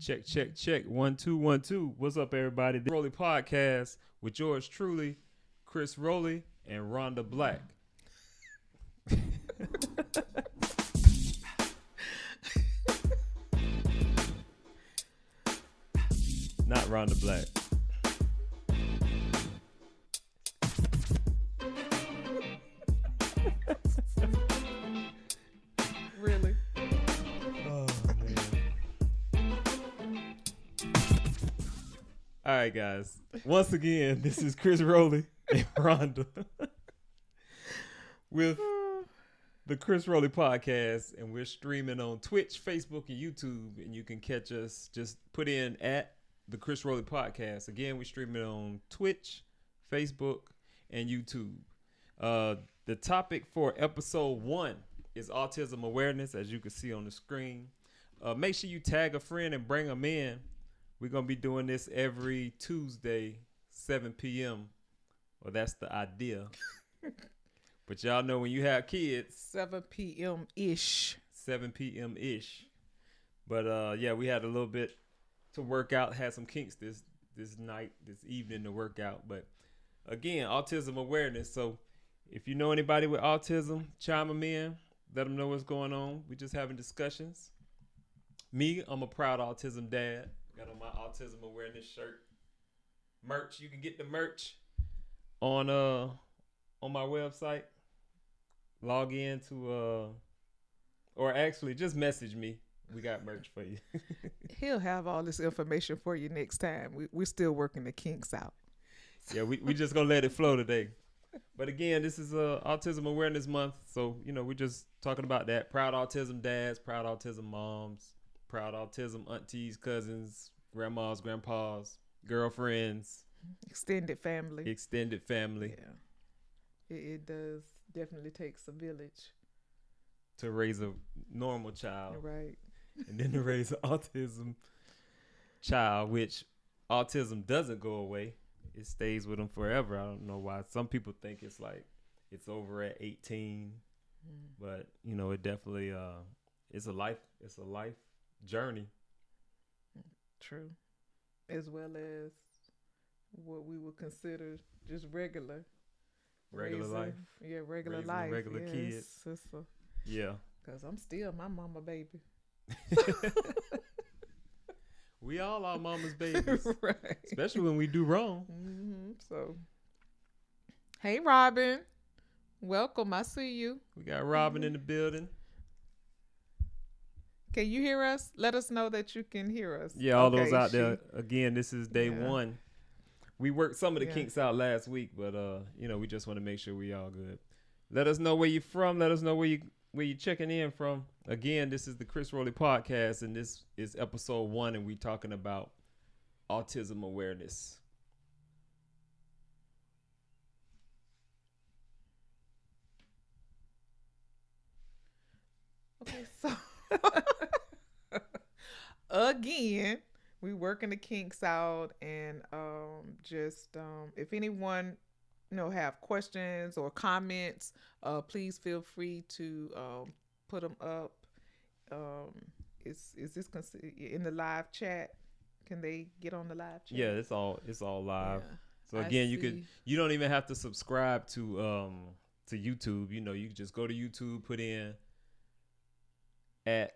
Check, check, check. 1 2 1 2. What's up, everybody? The Crsroli podcast with yours truly, Crsroli and Rhonda Black. Not Rhonda Black. Really? Oh, man. All right, guys. Once again, this is Crsroli and Rhonda with the Crsroli podcast, and we're streaming on Twitch, Facebook, and YouTube, and you can catch us. Just put in at the Crsroli podcast. Again, we're streaming on Twitch, Facebook, and YouTube. The topic for episode 1 is autism awareness, as you can see on the screen. Make sure you tag a friend and bring them in. We're going to be doing this every Tuesday, 7 p.m. Well, that's the idea. But y'all know when you have kids. 7 p.m.-ish. 7 p.m.-ish. But, yeah, we had a little bit to work out. Had some kinks this evening to work out. But, again, autism awareness. So, if you know anybody with autism, chime them in. Let them know what's going on. We're just having discussions. Me, I'm a proud autism dad. Got on my autism awareness shirt. Merch. You can get the merch on my website. Log in to or actually just message me. We got merch for you. He'll have all this information for you next time. We're still working the kinks out. Yeah, we just gonna let it flow today. But again, this is Autism Awareness Month, so we're just talking about that. Proud autism dads, proud autism moms, proud autism aunties, cousins, grandmas, grandpas, girlfriends, Extended family. Yeah, it does definitely takes a village to raise a normal child, right? And then to raise an autism child, which autism doesn't go away. It stays with them forever. I don't know why. Some people think it's like it's over at 18, but it definitely it's a life journey. True, as well as what we would consider just regular raising, life. Yeah, regular Raising life, regular kids. Yeah, because I'm still my mama baby. We all are mama's babies, Right? Especially when we do wrong. So, hey, Robin, welcome. I see you. We got Robin in the building. Can you hear us? Let us know that you can hear us. Yeah, all those out there. Again, this is day 1. We worked some of the kinks out last week, but we just want to make sure we all good. Let us know where you're from. Let us know where you're checking in from. Again, this is the Crsroli podcast, and this is episode 1, and we're talking about autism awareness. Okay, so again, we working the kinks out, and if anyone have questions or comments, please feel free to put them up. Is this in the live chat? Can they get on the live chat? Yeah, it's all live. Yeah, so again, you don't even have to subscribe to YouTube. You can just go to YouTube, put in at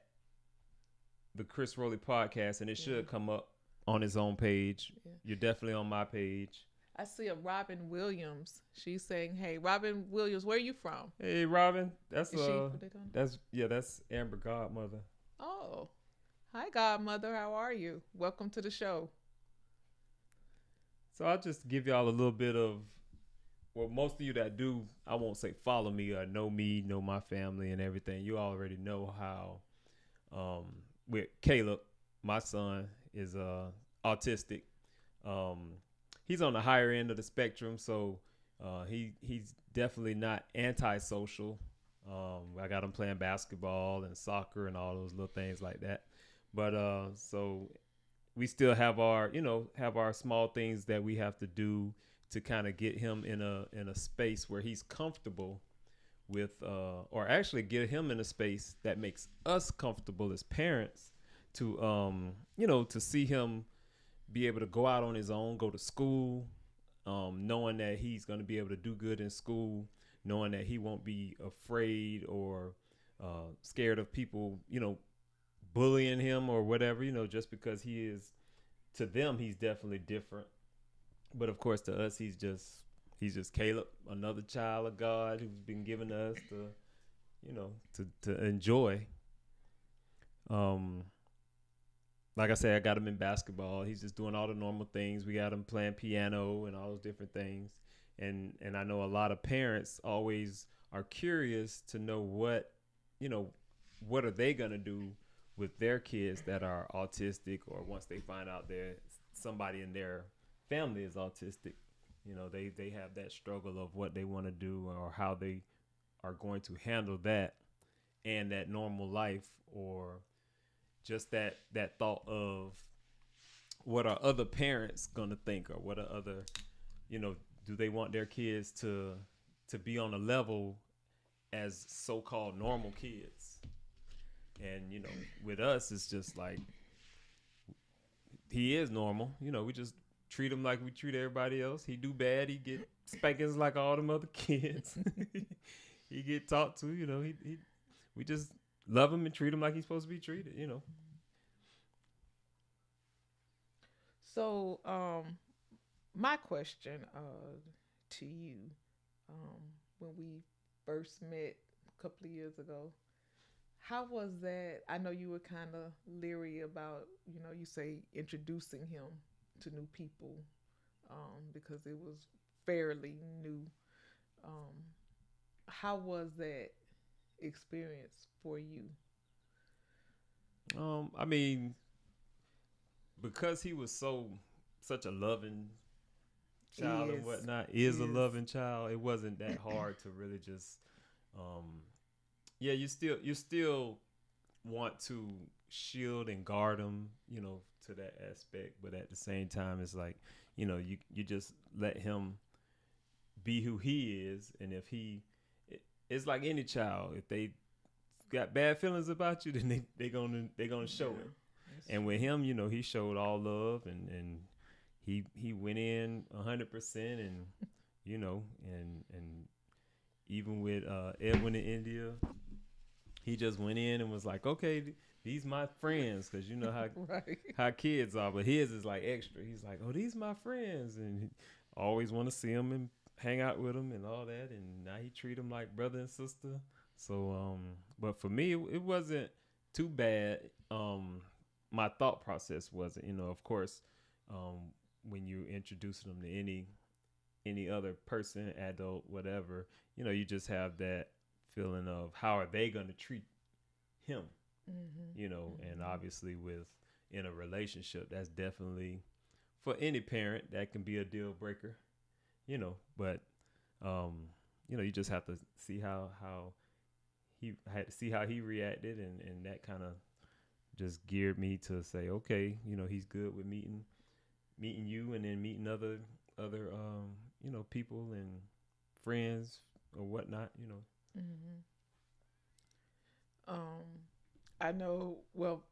the Crsroli podcast, and it should come up on its own page. Yeah. You're definitely on my page. I see a Robin Williams. She's saying, "Hey, Robin Williams, where are you from?" Hey, Robin. That's Amber Godmother. Oh, hi, Godmother. How are you? Welcome to the show. So I'll just give y'all a little bit of, well, most of you that do, I won't say follow me or know me, know my family and everything. You already know how. With Caleb, my son is autistic. He's on the higher end of the spectrum, so he's definitely not antisocial. I got him playing basketball and soccer and all those little things like that. But so we still have our small things that we have to do to kind of get him in a space where he's comfortable with, or actually get him in a space that makes us comfortable as parents to to see him be able to go out on his own, go to school, knowing that he's going to be able to do good in school, knowing that he won't be afraid or scared of people, bullying him or whatever, just because he is, to them, he's definitely different. But of course, to us, he's just Caleb, another child of God who's been given to us to, to enjoy. Um, like I said, I got him in basketball. He's just doing all the normal things. We got him playing piano and all those different things. And I know a lot of parents always are curious to know you know, what are they gonna do with their kids that are autistic, or once they find out that somebody in their family is autistic. They have that struggle of what they want to do or how they are going to handle that and that normal life, or just that thought of what are other parents gonna think, or what are other, do they want their kids to be on a level as so-called normal kids. And with us, it's just like he is normal. We just treat him like we treat everybody else. He do bad, he get spankings like all them other kids. He get talked to. We just love him and treat him like he's supposed to be treated. So, my question to you, um, when we first met a couple of years ago, how was that? I know you were kind of leery about, you say introducing him to new people, because it was fairly new. Um, how was that experience for you? I mean, because he was such a loving child and Is whatnot, is a is loving child, it wasn't that hard to really just um yeah, you still want to shield and guard him, to that aspect, but at the same time it's like, you just let him be who he is. And if it's like any child, if they got bad feelings about you, then they gonna show it. And with him, he showed all love, and he went in 100%. And and even with Edwin in India, he just went in and was like, okay, these my friends, because how right. how kids are. But his is like extra. He's like, oh, these my friends, and he always want to see them and hang out with them and all that. And now he treat them like brother and sister. So but for me, it wasn't too bad. My thought process wasn't, of course, when you introduce them to any other person, adult, whatever, you just have that feeling of how are they going to treat him, Mm-hmm. and Mm-hmm. obviously with in a relationship, that's definitely for any parent that can be a deal breaker, but um, you just have to see how he had to see how he reacted, and that kind of just geared me to say, okay, he's good with meeting you, and then meeting other people and friends or whatnot. Mm-hmm. Um, I know. Well,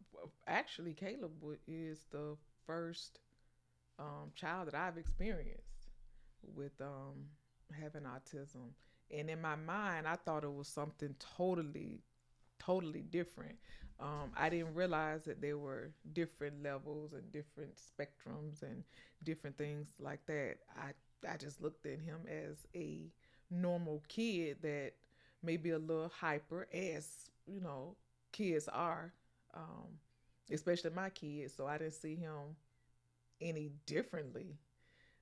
actually, Caleb is the first child that I've experienced with having autism, and in my mind, I thought it was something totally different. I didn't realize that there were different levels and different spectrums and different things like that. I just looked at him as a normal kid that maybe a little hyper, as kids are, um, especially my kids. So I didn't see him any differently.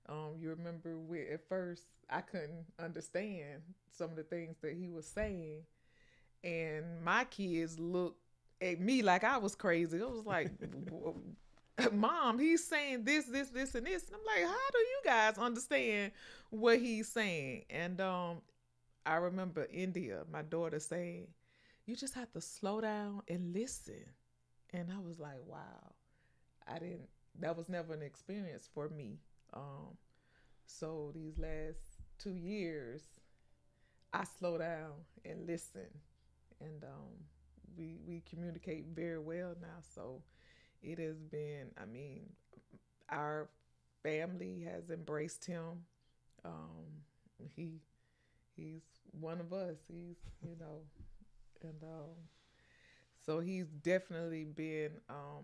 You remember at first I couldn't understand some of the things that he was saying, and my kids looked at me like I was crazy. It was like, Mom, he's saying this, and this. And I'm like, how do you guys understand what he's saying? And I remember India, my daughter, saying, you just have to slow down and listen. And I was like, wow, I didn't, that was never an experience for me. Um, so these last 2 years, I slow down and listen, and we communicate very well now. So it has been, I mean, our family has embraced him. Um, he he's one of us. He's, and so he's definitely been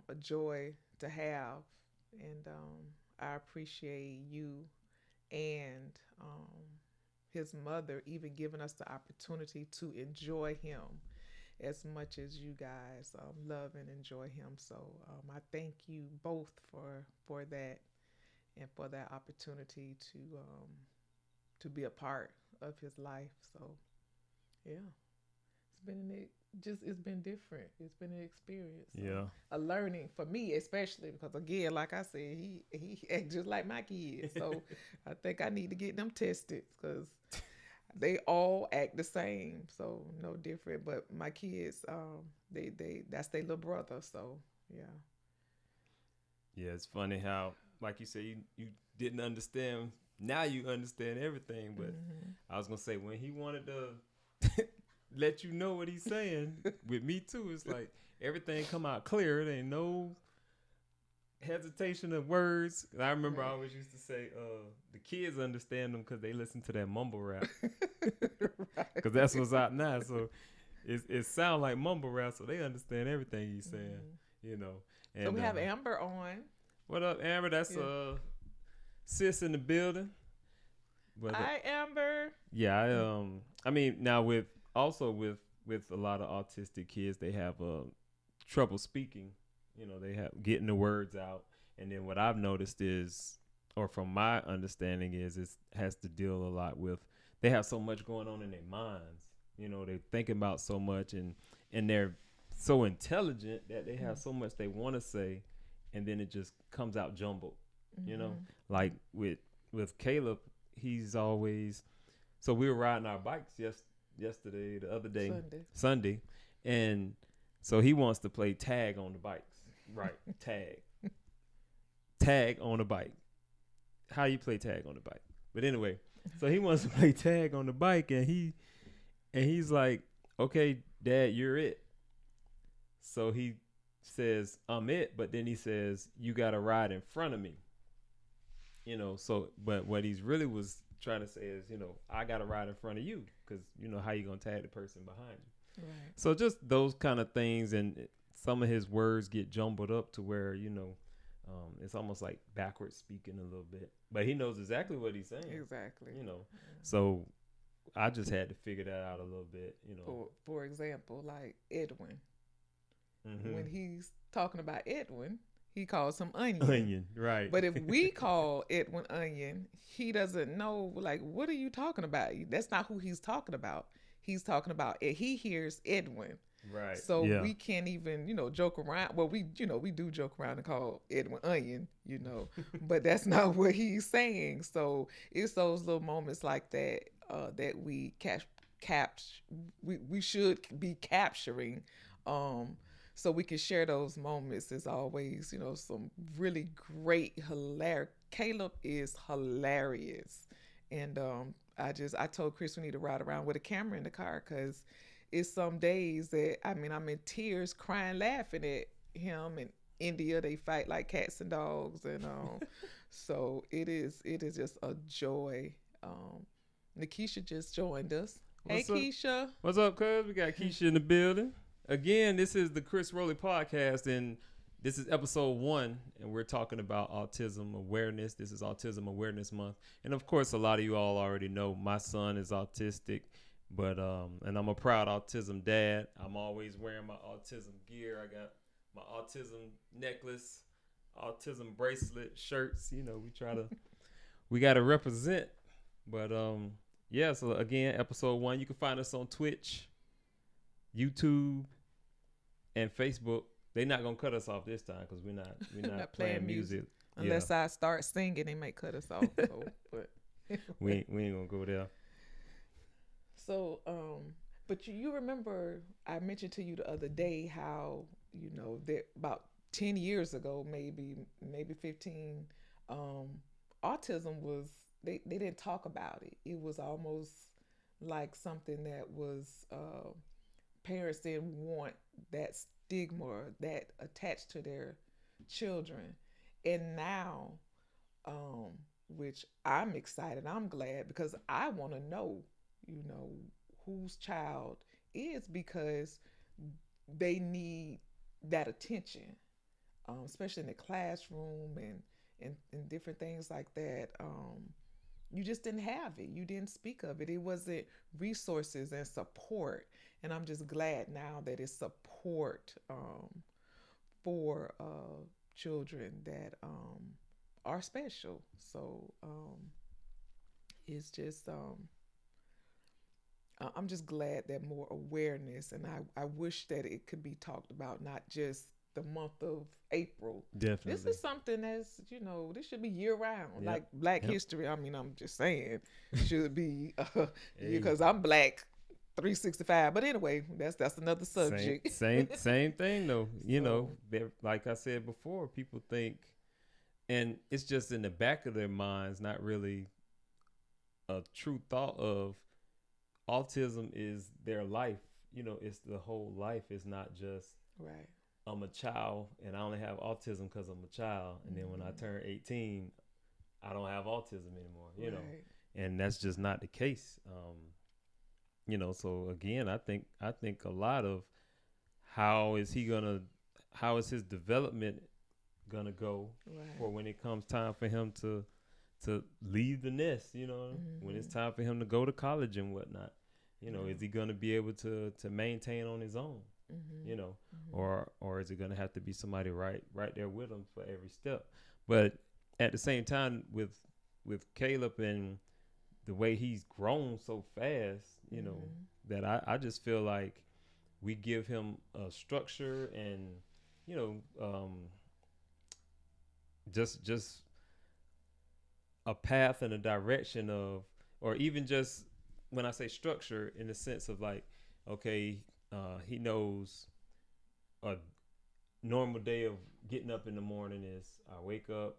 a joy to have, and I appreciate you and his mother even giving us the opportunity to enjoy him as much as you guys love and enjoy him. So I thank you both for that and for that opportunity to be a part of his life. So yeah, it's been it's been different. It's been an experience, Yeah. a learning for me, especially because again, like I said, he act just like my kids. So I think I need to get them tested because they all act the same, so no different. But my kids, they that's their little brother. So yeah. Yeah, it's funny how, like you said, you didn't understand. Now you understand everything. But Hmm. I was gonna say when he wanted to let you know what he's saying with me too, it's like everything come out clear. There ain't no hesitation of words. I remember I Right. always used to say, the kids understand them because they listen to that mumble rap. Because Right. that's what's out now. So it sound like mumble rap, so they understand everything he's saying. Hmm. You know. So And we have Amber on. what up, Amber? That's Yeah. sis in the building. But Hi, Amber. yeah, I mean now with a lot of autistic kids, they have trouble speaking. You know, they have getting the words out. And then what I've noticed is, or from my understanding is, it has to deal a lot with they have so much going on in their minds. You know, they're thinking about so much, and they're so intelligent that they have so much they want to say, and then it just comes out jumbled. You know, Mm-hmm. like with Caleb, he's always so we were riding our bikes yesterday, the other day, Sunday. Sunday, and so he wants to play tag on the bikes. Right, tag on the bike. How you play tag on the bike? But anyway, so he wants to play tag on the bike, and he's like, "Okay, Dad, you're it." So he says, "I'm it," but then he says, "You got to ride in front of me." You know, so but what he's really was trying to say is, I got to ride in front of you because how you gonna tag the person behind you. Right. So just those kind of things, and some of his words get jumbled up to where it's almost like backwards speaking a little bit, but he knows exactly what he's saying. Exactly. You know, Yeah. so I just had to figure that out a little bit. For example, like Edwin, Mm-hmm. when he's talking about Edwin, he calls him Onion. Onion, right? But if we call Edwin Onion, he doesn't know, like, what are you talking about? That's not who he's talking about. He's talking about it. He hears Edwin. Right. So Yeah. we can't even, joke around. Well, we do joke around and call Edwin Onion, but that's not what he's saying. So it's those little moments like that that we we should be capturing, um, so we can share those moments. As always, some really great, hilarious. Caleb is hilarious, and I told Chris we need to ride around with a camera in the car because it's some days that I'm in tears, crying, laughing at him. And India, they fight like cats and dogs, and so it is just a joy. Nikisha just joined us. Hey, What's up? Keisha. What's up, cuz? We got Keisha in the building. Again, this is the Crsroli podcast, and this is episode 1, and we're talking about autism awareness. This is Autism Awareness Month. And of course, a lot of you all already know my son is autistic, but and I'm a proud autism dad. I'm always wearing my autism gear. I got my autism necklace, autism bracelet, shirts. We got to represent. But yeah, so again, episode 1, you can find us on Twitch, YouTube, and Facebook. They're not gonna cut us off this time because we're not Not playing playing music. Yeah, unless I start singing, they might cut us off. So, but we ain't gonna go there. so but you remember I mentioned to you the other day how that about 10 years ago, maybe 15, um, autism was they didn't talk about it. It was almost like something that was parents didn't want that stigma that attached to their children. And now, um, which I'm excited, I'm glad because I want to know, you know, whose child is because they need that attention, especially in the classroom and different things like that. You just didn't have it. You didn't speak of it. It wasn't resources and support. And I'm just glad now that it's support for children that are special. So it's just I'm just glad that more awareness, and I wish that it could be talked about, not just the month of April. This Definitely. is something that's, you know, this should be year round, Yep. like Black Yep. History. I mean, I'm just saying, should be Hey, because I'm Black 365. But anyway, that's another same, subject. same, same thing though. You know, So like I said before, people think, and it's just in the back of their minds, not really a true thought of autism is their life. You know, it's the whole life. It's not just right. I'm a child and I only have autism because I'm a child, and then when I Mm-hmm. turn 18, I don't have autism anymore. You know, Right. and that's just not the case. You know, so again, I think a lot of how is he gonna, how is his development gonna go Right. for when it comes time for him to leave the nest, you know, when it's Mm-hmm. time for him to go to college and whatnot. You know, is Yeah. he gonna be able to maintain on his own? Mm-hmm. You know, Mm-hmm. or is it gonna have to be somebody right there with him for every step? But at the same time, with Caleb and the way he's grown so fast, you know, Mm-hmm. that I just feel like we give him a structure and you know just a path and a direction of, or even just when I say structure in the sense of like, okay, he knows a normal day of getting up in the morning is I wake up,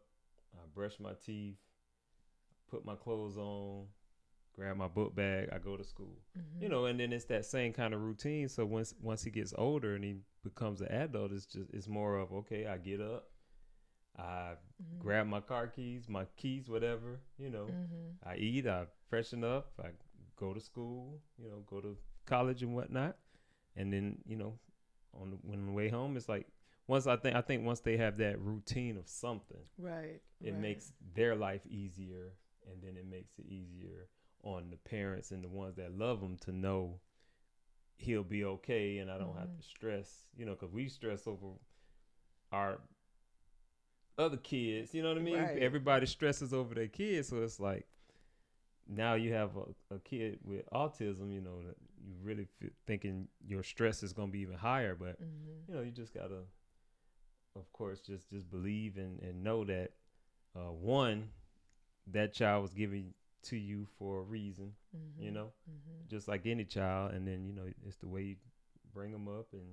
I brush my teeth, put my clothes on, grab my book bag, I go to school. You Mm-hmm. know, and then it's that same kind of routine. So once he gets older and he becomes an adult, it's more of okay, I get up, I Mm-hmm. grab my car keys, my keys, whatever, you know. Mm-hmm. I eat, I freshen up, I go to school, you know, go to college and whatnot. And then, you know, when on the way home, it's like I think once they have that routine of something, Right. it Right. makes their life easier, and then it makes it easier on the parents and the ones that love him to know he'll be okay, and I don't have Mm-hmm. to stress, you know, because we stress over our other kids. You know what I mean? Right. Everybody stresses over their kids, so it's like now you have a kid with autism. You know, that you really thinking your stress is gonna be even higher, but Mm-hmm. you know, you just gotta, of course, just believe and know that one, that child was given to you for a reason. You Mm-hmm. know, Mm-hmm. just like any child, and then you know it's the way you bring them up and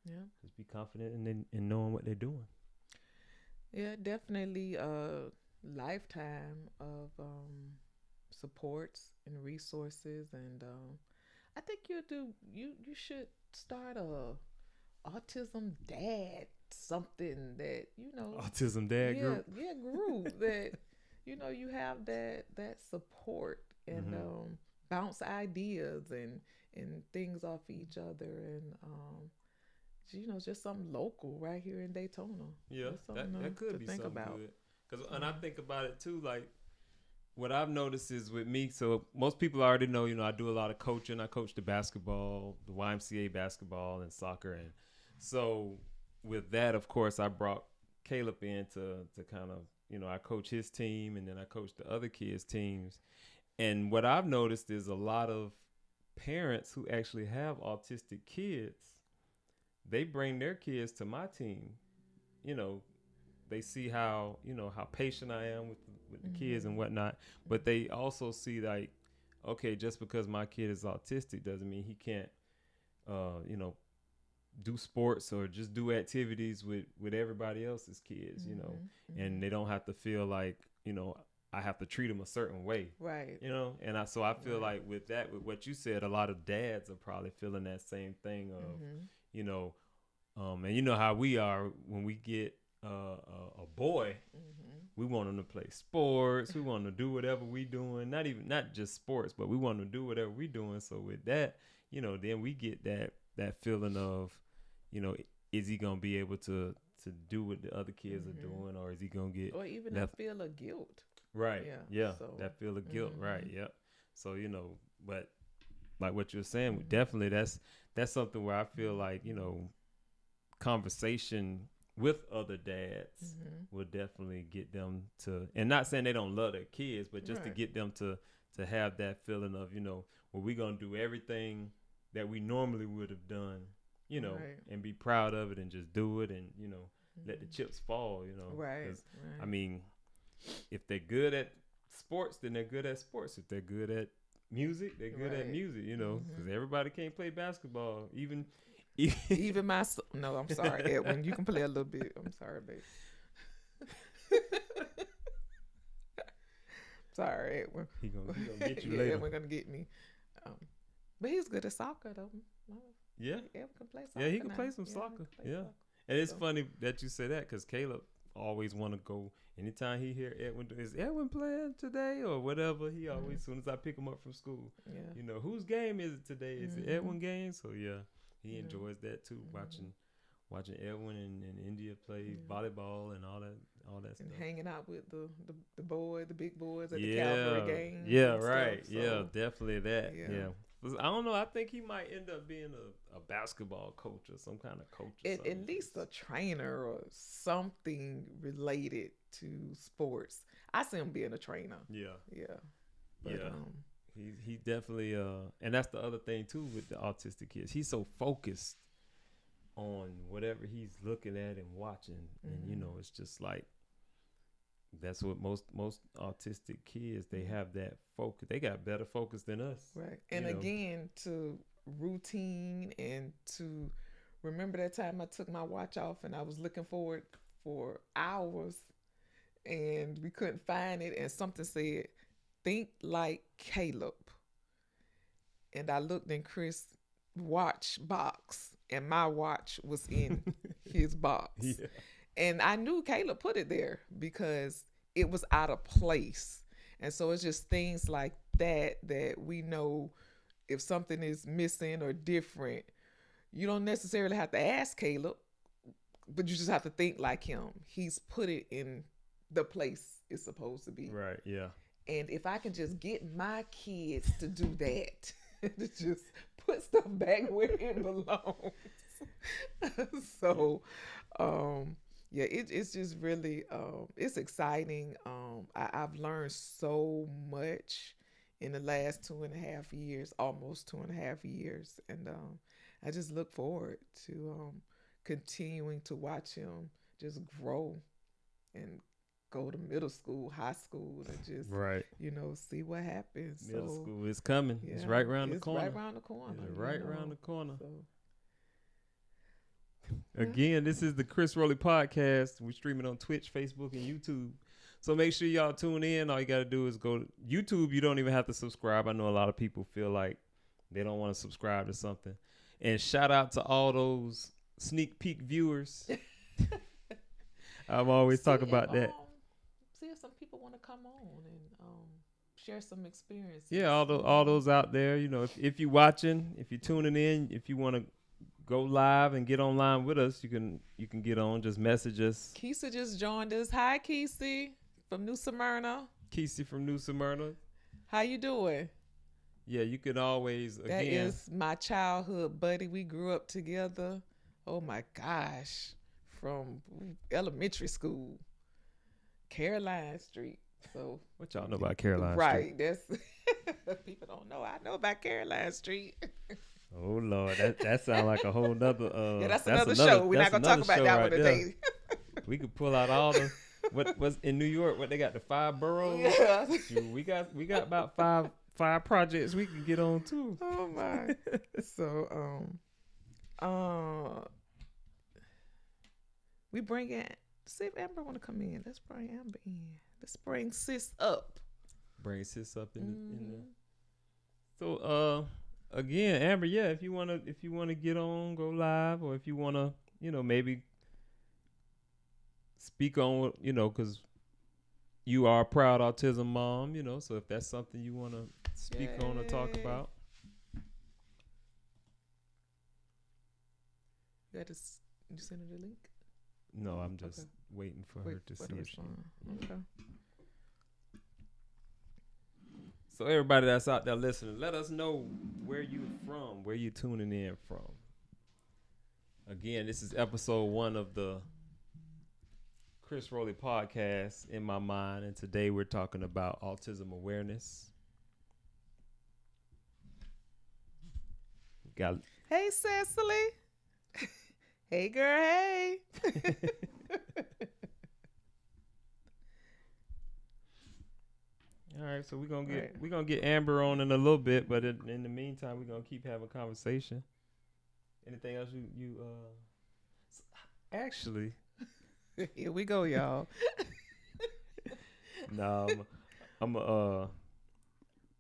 Yeah. just be confident in knowing what they're doing. Yeah. Definitely a lifetime of supports and resources, and I think you should start a autism dad something that Autism dad yeah, group. yeah, group that you have that support and Mm-hmm. bounce ideas and things off each other, and just something local right here in Daytona. Yeah, That's something that could to be think something about. good. Cause and I Yeah. think about it too. Like what I've noticed is with me. So most people already know. You know, I do a lot of coaching. I coach the basketball, the YMCA basketball, and soccer. And so with that, of course, I brought Caleb in to kind of I coach his team, and then I coach the other kids' teams. And what I've noticed is a lot of parents who actually have autistic kids, they bring their kids to my team. You know, they see how patient I am with the kids and Mhm. whatnot, but they also see like, okay, just because my kid is autistic doesn't mean he can't uh you know do sports or just do activities with everybody else's kids, Mhm. and Mhm. they don't have to feel like I have to treat them a certain way, Right. and I feel Right. like with that, with what you said, a lot of dads are probably feeling that same thing of Mhm. you know and you know how we are when we get a boy, we want them to play sports. We want to do whatever we doing. Not just sports, but we want to do whatever we doing. So with that, then we get that feeling of, is he gonna be able to do what the other kids are doing, or is he gonna get or even that feel of guilt? Right. Yeah. So, that feel of guilt. Right. Yep. So but like what you're saying, definitely that's something where I feel like conversation with other dads will definitely get them to, and not saying they don't love their kids, but just to get them to have that feeling of, well, we're going to do everything that we normally would have done, and be proud of it and just do it and, let the chips fall, Right. I mean, if they're good at sports, then they're good at sports. If they're good at music, they're good at music, because everybody can't play basketball. Even my no, I'm sorry, Edwin. You can play a little bit. I'm sorry, babe. Sorry, Edwin. He gonna get you later. Edwin gonna get me. But he's good at soccer, though. Yeah. Edwin can play soccer. Yeah, he can play some soccer. Yeah. And it's funny that you say that, because Caleb always want to go. Anytime he hear Edwin, is Edwin playing today or whatever? He always, as soon as I pick him up from school, whose game is it today? Is it Edwin game? So yeah, he enjoys that too, watching Edwin and India play volleyball and all that stuff. And hanging out with the big boys at the Calvary games. Yeah, right. Stuff, so. Yeah, definitely that. Yeah. I don't know. I think he might end up being a basketball coach or some kind of coach. At least a trainer or something related to sports. I see him being a trainer. Yeah. But, he definitely and that's the other thing too with the autistic kids. He's so focused on whatever he's looking at and watching, and it's just like that's what most autistic kids, they have that focus. They got better focus than us. Right. And again, to routine and to remember that time I took my watch off and I was looking for it for hours and we couldn't find it, and something said, think like Caleb. And I looked in Chris' watch box and my watch was in his box. Yeah. And I knew Caleb put it there because it was out of place. And so it's just things like that we know if something is missing or different, you don't necessarily have to ask Caleb, but you just have to think like him. He's put it in the place it's supposed to be. Right, yeah. And if I can just get my kids to do that, to just put stuff back where it belongs. So, yeah, it's just really, it's exciting. I've learned so much in the last 2.5 years, almost 2.5 years. And I just look forward to continuing to watch him just grow and go to middle school, high school, and just, see what happens. Middle school is coming. Yeah, it's right around the corner. Right around the corner. It's right around the corner. So. Again, this is the Crsroli podcast. We're streaming on Twitch, Facebook, and YouTube. So make sure y'all tune in. All you got to do is go to YouTube. You don't even have to subscribe. I know a lot of people feel like they don't want to subscribe to something. And shout out to all those sneak peek viewers. I'm always talking about that. See if some people want to come on and share some experiences. Yeah, all those out there. If you're watching, if you're tuning in, if you want to go live and get online with us, you can get on. Just message us. Keisha just joined us. Hi, Keisha from New Smyrna. Keisha from New Smyrna. How you doing? Yeah, you can always, again. That is my childhood buddy. We grew up together. Oh my gosh. From elementary school. Caroline Street. So what y'all know about Caroline Street? Right. That's people don't know. I know about Caroline Street. Oh Lord, that sounds like a whole nother. That's another show. We're not gonna talk about that one today. We could pull out all the what was in New York. What they got, the 5 boroughs. Yeah. We got about five projects we can get on too. Oh my. So we bring in. See if Amber want to come in. Let's bring Amber in. Let's bring sis up. Bring sis up in the. So again, Amber, yeah, if you wanna get on, go live, or if you wanna, maybe speak on, because you are a proud autism mom, so if that's something you want to speak on or talk Yay. about. You send her the link? No, I'm just waiting for her to see if she. Okay. So everybody that's out there listening, let us know where you from, where you tuning in from. Again, this is episode 1 of the Crsroli podcast, In My Mind, and today we're talking about autism awareness. Hey, Cecily. Hey, girl. Hey. All right, so we're gonna get Amber on in a little bit, but in the meantime, we're gonna keep having conversation. Anything else you actually? Here we go, y'all. No,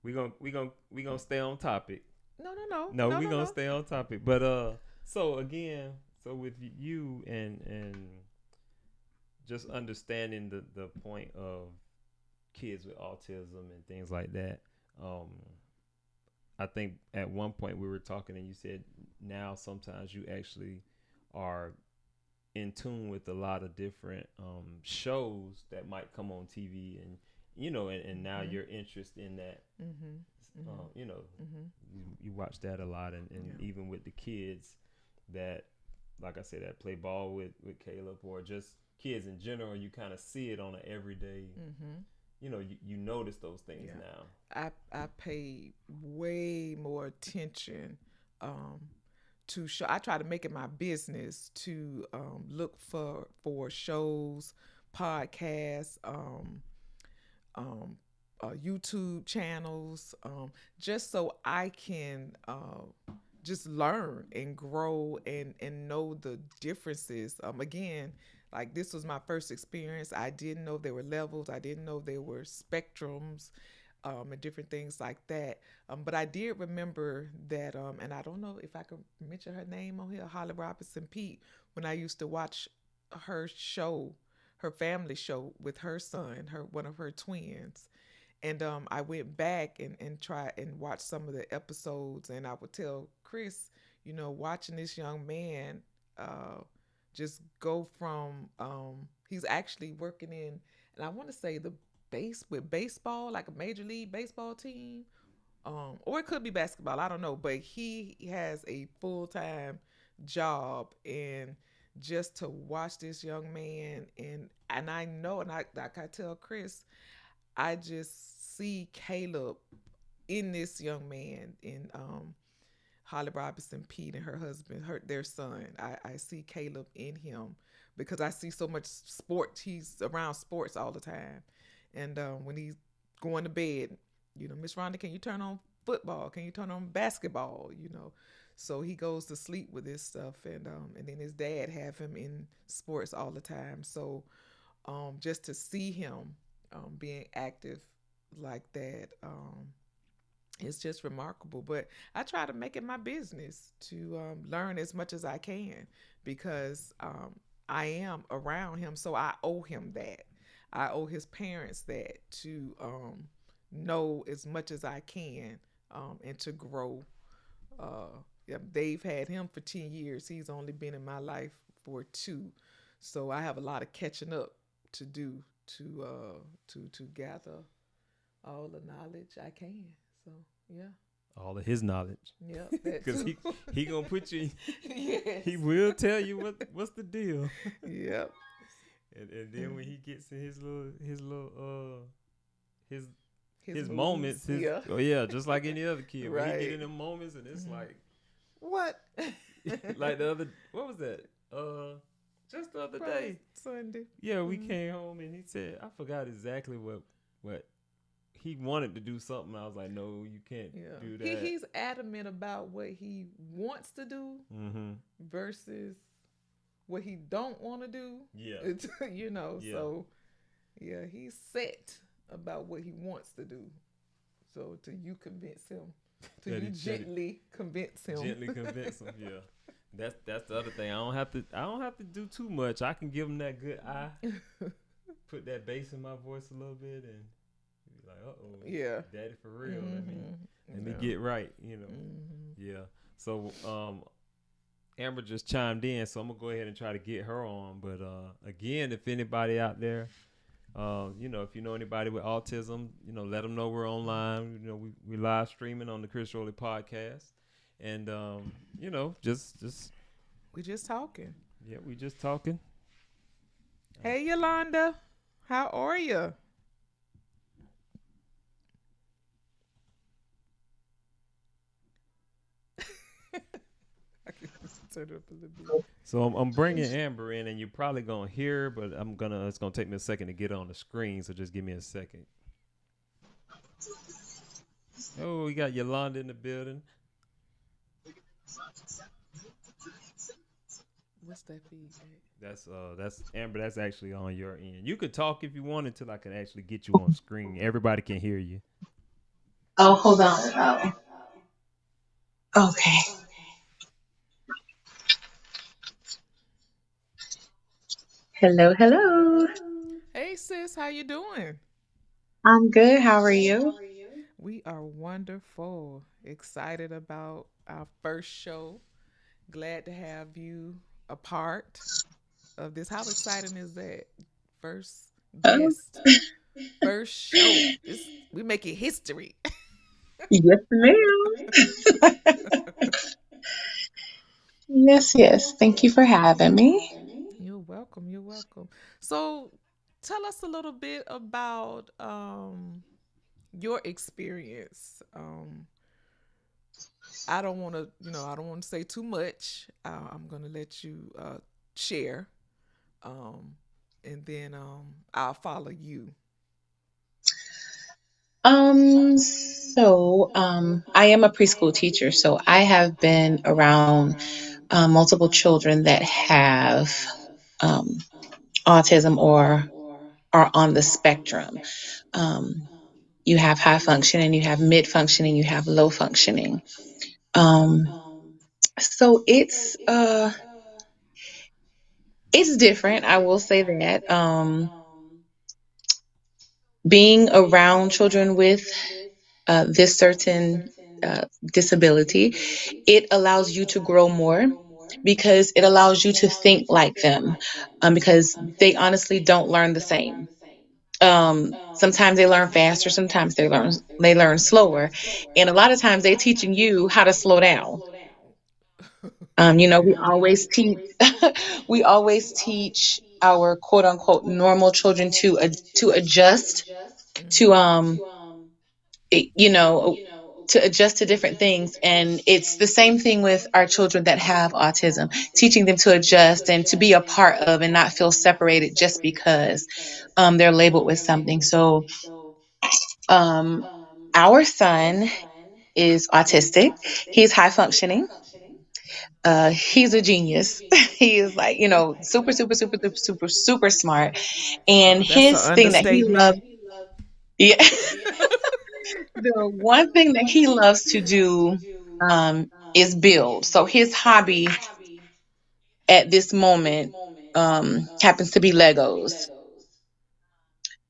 we gonna stay on topic. No, we gonna stay on topic. But so with you and just understanding the point of kids with autism and things like that. I think at one point we were talking and you said now sometimes you actually are in tune with a lot of different shows that might come on TV and and now you're interested in that. You watch that a lot and even with the kids that, like I said, that play ball with Caleb or just kids in general, you kind of see it on an everyday. You notice those things now. I pay way more attention to show. I try to make it my business to look for shows, podcasts, YouTube channels, just so I can just learn and grow and know the differences. Again, like this was my first experience. I didn't know there were levels. I didn't know there were spectrums and different things like that. But I did remember that, and I don't know if I could mention her name on here, Holly Robinson Pete, when I used to watch her show, her family show with her son, one of her twins. And I went back and tried and watched some of the episodes, and I would tell Chris, watching this young man just go from he's actually working in, and I want to say with baseball, like a major league baseball team, or it could be basketball, I don't know, but he has a full-time job, and just to watch this young man, and I know, and I tell Chris, I just see Caleb in this young man, in Holly Robinson Pete and her husband, their son. I see Caleb in him because I see so much sport. He's around sports all the time. And when he's going to bed, Miss Rhonda, can you turn on football? Can you turn on basketball? So he goes to sleep with this stuff. And then his dad have him in sports all the time. So just to see him being active like that, it's just remarkable. But I try to make it my business to learn as much as I can because I am around him. So I owe him that. I owe his parents that to know as much as I can and to grow. They've had him for 10 years. He's only been in my life for 2. So I have a lot of catching up to do to gather all the knowledge I can. So yeah, all of his knowledge. Yep, because he gonna put you. Yes. He will tell you what's the deal. Yep. And then when he gets in his moments, just like any other kid, right. When he get in them moments, and it's like, what? Like what was that? Just the other day, Sunday. Yeah, we came home and he said, I forgot exactly what he wanted to do something. I was like, no, you can't do that. He's adamant about what he wants to do versus what he don't want to do. Yeah. So yeah, he's set about what he wants to do. So till you convince him, till you gently convince him. Gently convince him, yeah. That's the other thing. I don't have to do too much. I can give them that good eye, put that bass in my voice a little bit, and be like, "Uh oh, Yeah. daddy for real. Mhm. Let me Yeah. get right." Mhm. Yeah. So Amber just chimed in, so I'm gonna go ahead and try to get her on. But again, if anybody out there, if you know anybody with autism, let them know we're online. We live streaming on the Crsroli podcast, and just We just talking. yeah, we just talking. Hey, Yolanda, how are you? I can turn it up a little bit. So I'm bringing Amber in, and you're probably gonna hear, her, but it's gonna take me a second to get on the screen. So just give me a second. Oh, we got Yolanda in the building. What's that feedback? That's Amber. That's actually on your end. You could talk if you want until I can actually get you on screen. Everybody can hear you. Oh, hold on. Oh, okay. Hello, hello. Hey, sis, how you doing? I'm good. How are you? We are wonderful. Excited about our first show. Glad to have you a part of this. How exciting is that? First Oh, guest, first show. This we making history. yes, ma'am. Yes, yes. Thank you for having me. You're welcome. You're welcome. So, tell us a little bit about your experience. I don't want to, I don't want to say too much. I'm going to let you share, um, and then I'll follow you. I am a preschool teacher, so I have been around multiple children that have um, autism or are on the spectrum. Um, you have high functioning, you have mid functioning, you have low functioning. Um, so it's different. I will say that being around children with this certain disability, it allows you to grow more because it allows you to think like them, because they honestly don't learn the same. Sometimes they learn faster, sometimes they learn slower, and a lot of times they're teaching you how to slow down. We Yeah. always teach we always teach our quote unquote normal children to adjust to Mhm. it- you know to adjust to different things, and it's the same thing with our children that have autism, teaching them to adjust and to be a part of and not feel separated just because they're labeled with something. So um, our son is autistic. He's high functioning. He's a genius. He is like, super, super, super, super, super, super smart. And That's an his thing that he understatement. loves, yeah, the one thing that he loves to do is build. So his hobby at this moment happens to be Legos.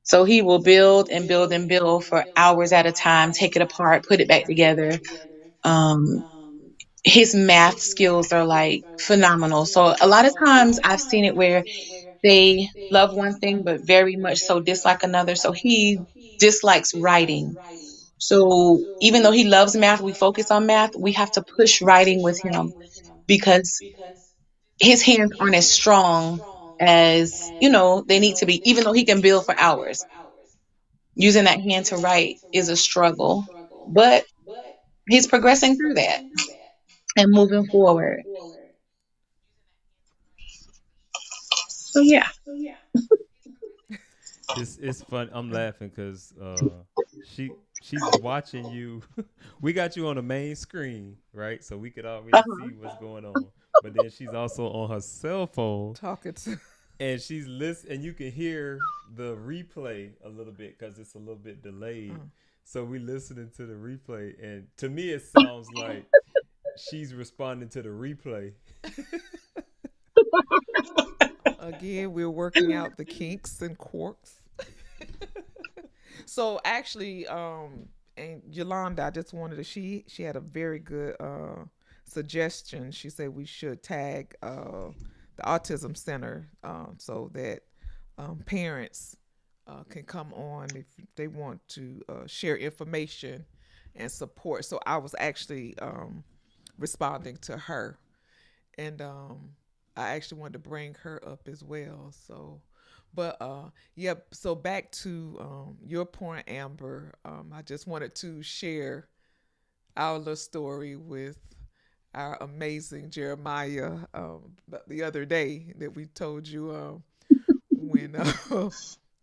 So he will build and build and build for hours at a time, take it apart, put it back together. Um, his math skills are like phenomenal. So a lot of times I've seen it where they love one thing but very much so dislike another. So he dislikes writing. So even though he loves math, we focus on math, we have to push writing with him because his hands aren't as strong as, they need to be, even though he can build for hours. Using that hand to write is a struggle, but he's progressing through that and moving forward. So yeah. It's fun. I'm laughing because she's watching you. We got you on the main screen, right? So we could already see what's going on. But then she's also on her cell phone, Talking to. and she's listening, and you can hear the replay a little bit because it's a little bit delayed. Uh, So we listening to the replay, and to me, it sounds like she's responding to the replay. Again, we're working out the kinks and quirks. So actually, and Yolanda, I just wanted to. She had a very good suggestion. She said we should tag the Autism Center so that parents can come on if they want to share information and support. So I was actually responding to her, and I actually wanted to bring her up as well. So, but yep. So back to your point, Amber. I just wanted to share our little story with our amazing Jeremiah the other day that we told you when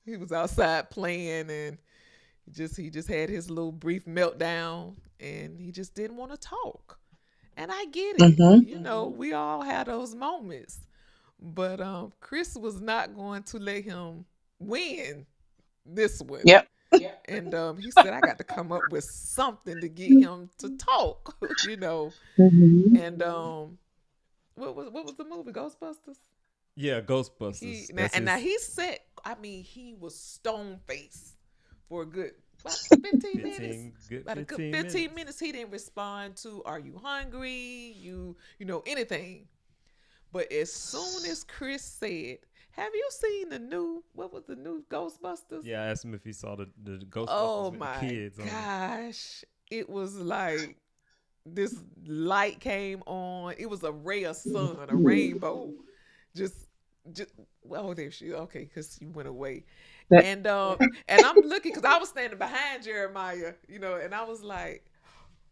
he was outside playing and he just had his little brief meltdown and he just didn't want to talk. And I get it. Mhm. You know, we all have those moments. But Chris was not going to let him win this one. Yep. And he said, I got to come up with something to get him to talk, you know. Mhm. And what was the movie? Ghostbusters? Yeah, Ghostbusters. That's And now his he said, I mean, he was stone faced for a good about 15 minutes. 15 good About a good 15 15 minutes. minutes he didn't respond to are you hungry? You know, anything. But as soon as Chris said, have you seen the new what was the new Ghostbusters? Yeah, I asked him if he saw the Oh Ghostbusters with the my kids on it. gosh. It was like this light came on. It was a ray of sun, a rainbow. Just just well, oh, there she okay, because she went away. That. And I'm looking because I was standing behind Jeremiah, you know, and I was like,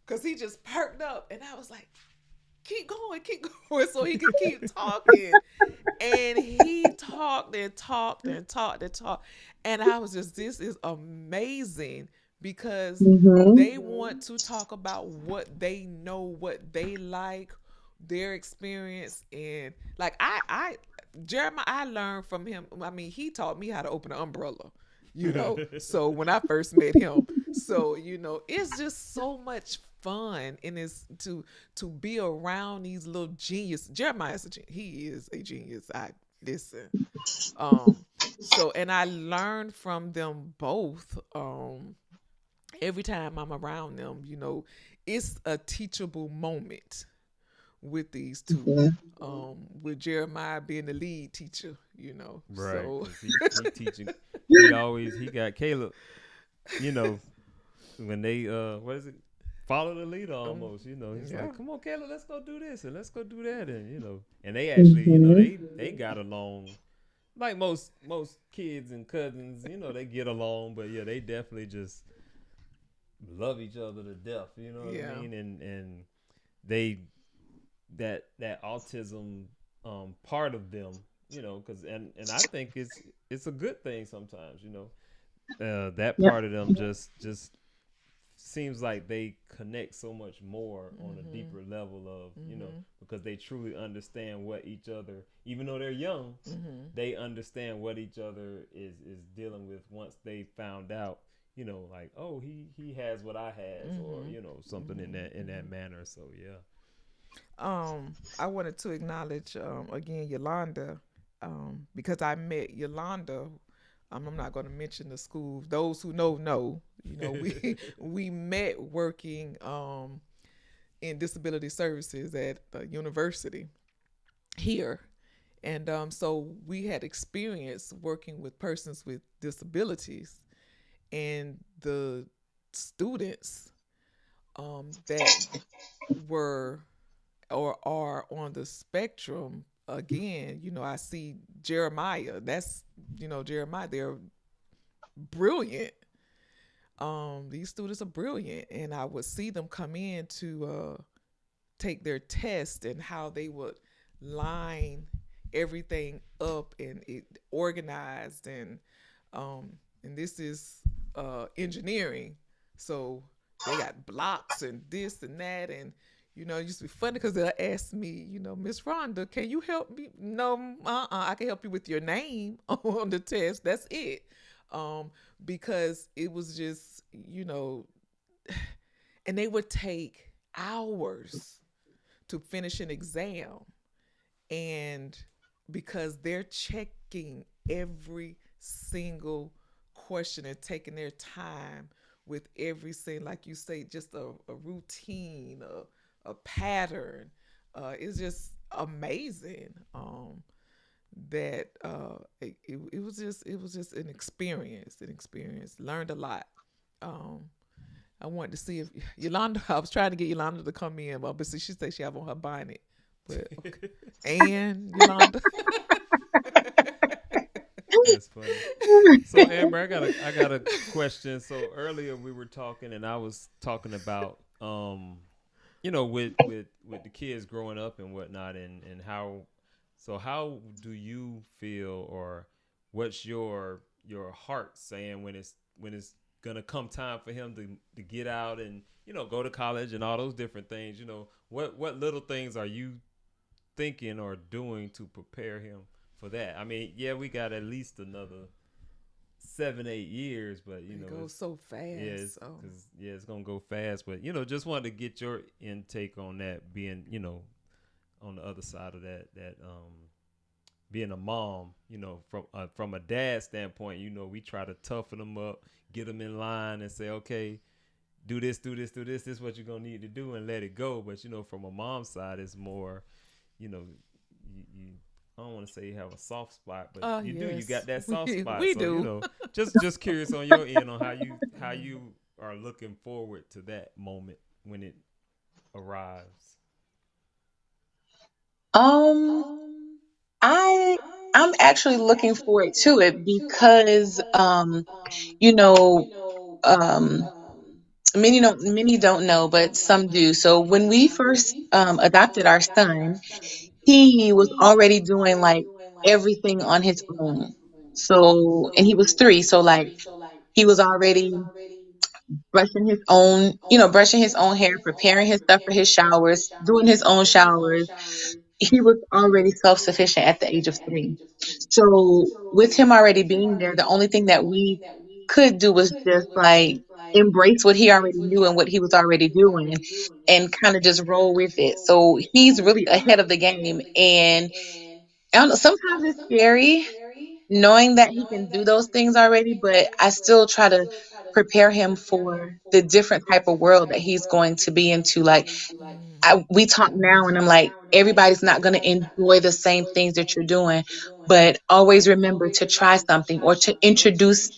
because he just perked up and I was like, keep going so he could keep talking. And he talked and talked and talked and talked. And I was just, this is amazing because Mhm. they want to talk about what they know, what they like, their experience. And like, Jeremiah, I learned from him. I mean, he taught me how to open an umbrella, you know. So when I first met him, so you know, it's just so much fun and it's to be around these little genius. Jeremiah's he is a genius. I listen. Um, so and I learned from them both. Every time I'm around them, you know, it's a teachable moment with these two. Mhm. With Jeremiah being the lead teacher, you know. Right, So because he teaching. He got Caleb. You know, when they what is it? Follow the leader um, almost. You know, he's yeah. like, "Come on, Caleb, let's go do this and let's go do that," and you know, and they actually, you know, Mhm. they got along like most kids and cousins. You know, they get along, but yeah, they definitely just love each other to death. You know what I Yeah. mean? And they that autism part of them, you know, because and I think it's a good thing sometimes, you know, that Yep. part of them just seems like they connect so much more on a Mhm. deeper level of, you know, Mhm. because they truly understand what each other, even though they're young, Mhm. they understand what each other is dealing with once they found out, you know, like, oh, he has what I has, or Mhm. you know, something in Mhm. that Mhm. manner. So yeah. I wanted to acknowledge again Yolanda, because I met Yolanda. I'm not going to mention the school. Those who know. You know, we we met working in disability services at the university here, and so we had experience working with persons with disabilities, and the students that were or are on the spectrum again, you know, I see Jeremiah. That's Jeremiah. They're brilliant. These students are brilliant, and I would see them come in to take their test and how they would line everything up and it organized um and this is engineering, so they got blocks and this and that, and you know, it used to be funny because they'll ask me, you know, Miss Rhonda, can you help me? No, I can help you with your name on the test. That's it. Um, because it was just, you know, and they would take hours. to finish an exam, and because they're checking every single question and taking their time with every single, like you say, just a routine, a pattern. It's just amazing. That it was just an experience. Learned a lot. Um, I wanted to see if Yolanda. I was trying to get Yolanda to come in, but obviously she said she have on her bonnet. But okay. And Yolanda. That's funny. So Amber, I got a question. So earlier we were talking, and I was talking about with the kids growing up and whatnot, and how. So how do you feel, or what's your heart saying when it's gonna come time for him to get out and go to college and all those different things? What little things are you thinking or doing to prepare him for that? I mean, yeah, we got at least another 7-8 years, but it goes so fast. It's gonna go fast. But just wanted to get your intake on that, being on the other side of that being a mom. From a dad standpoint, we try to toughen them up, get them in line, and say, okay, do this, do this, do this. This is what you're gonna need to do, and let it go. But from a mom's side, it's more, you I don't want to say you have a soft spot, but you do. You Yes. got that soft spot. We So do. just curious on your end on how you are looking forward to that moment when it arrives. Um, I I'm actually looking forward to it because you know, um many don't know, but some do. So when we first adopted our son, he was already doing like everything on his own. So, and he was 3, so like he was already brushing his own hair, preparing his stuff for his showers, doing his own showers. He was already self sufficient at the age of 3. So, with him already being there, the only thing that we could do was just like embrace what he already knew and what he was already doing and kind of just roll with it. So, he's really ahead of the game. And I don't know, sometimes it's scary knowing that he can do those things already, but I still try to prepare him for the different type of world that he's going to be into. Like we talk now and I'm like, everybody's not going to enjoy the same things that you're doing, but always remember to try something or to introduce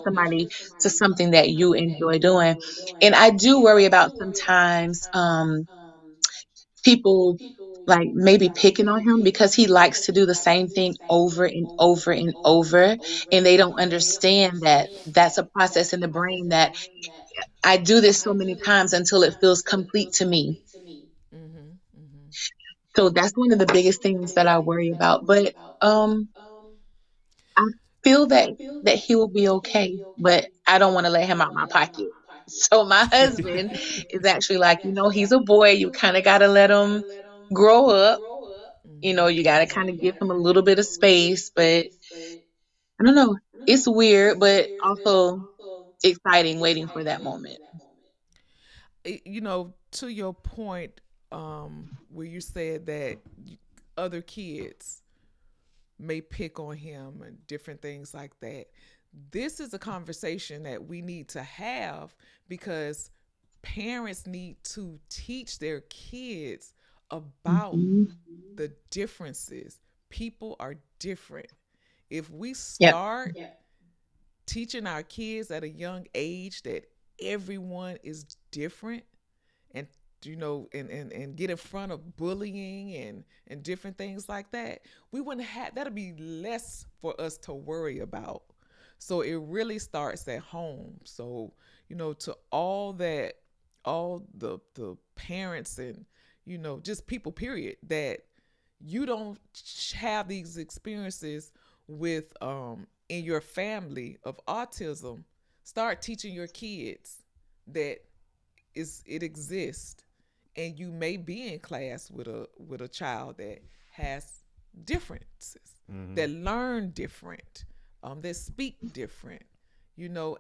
somebody to something that you enjoy doing. And I do worry about sometimes, people like maybe picking on him because he likes to do the same thing over and over and over, and they don't understand that that's a process in the brain, that I do this so many times until it feels complete to me. Mhm. Mhm. So that's one of the biggest things that I worry about. But um I feel that he will be okay, but I don't want to let him out my pocket. So my husband is actually like, he's a boy, you kind of got to let him grow up. You got to kind of give him a little bit of space, but I don't know. It's weird, but also exciting waiting for that moment. To your point, where you said that other kids may pick on him and different things like that. This is a conversation that we need to have because parents need to teach their kids about Mhm. the differences. People are different. If we Yep. start teaching our kids at a young age that everyone is different, and and get in front of bullying and different things like that, we wouldn't have, that'll be less for us to worry about. So it really starts at home. So to all the parents and just people period that you don't have these experiences with in your family of autism, start teaching your kids that it exists, and you may be in class with a child that has differences, Mm-hmm. that learn different, that speak different,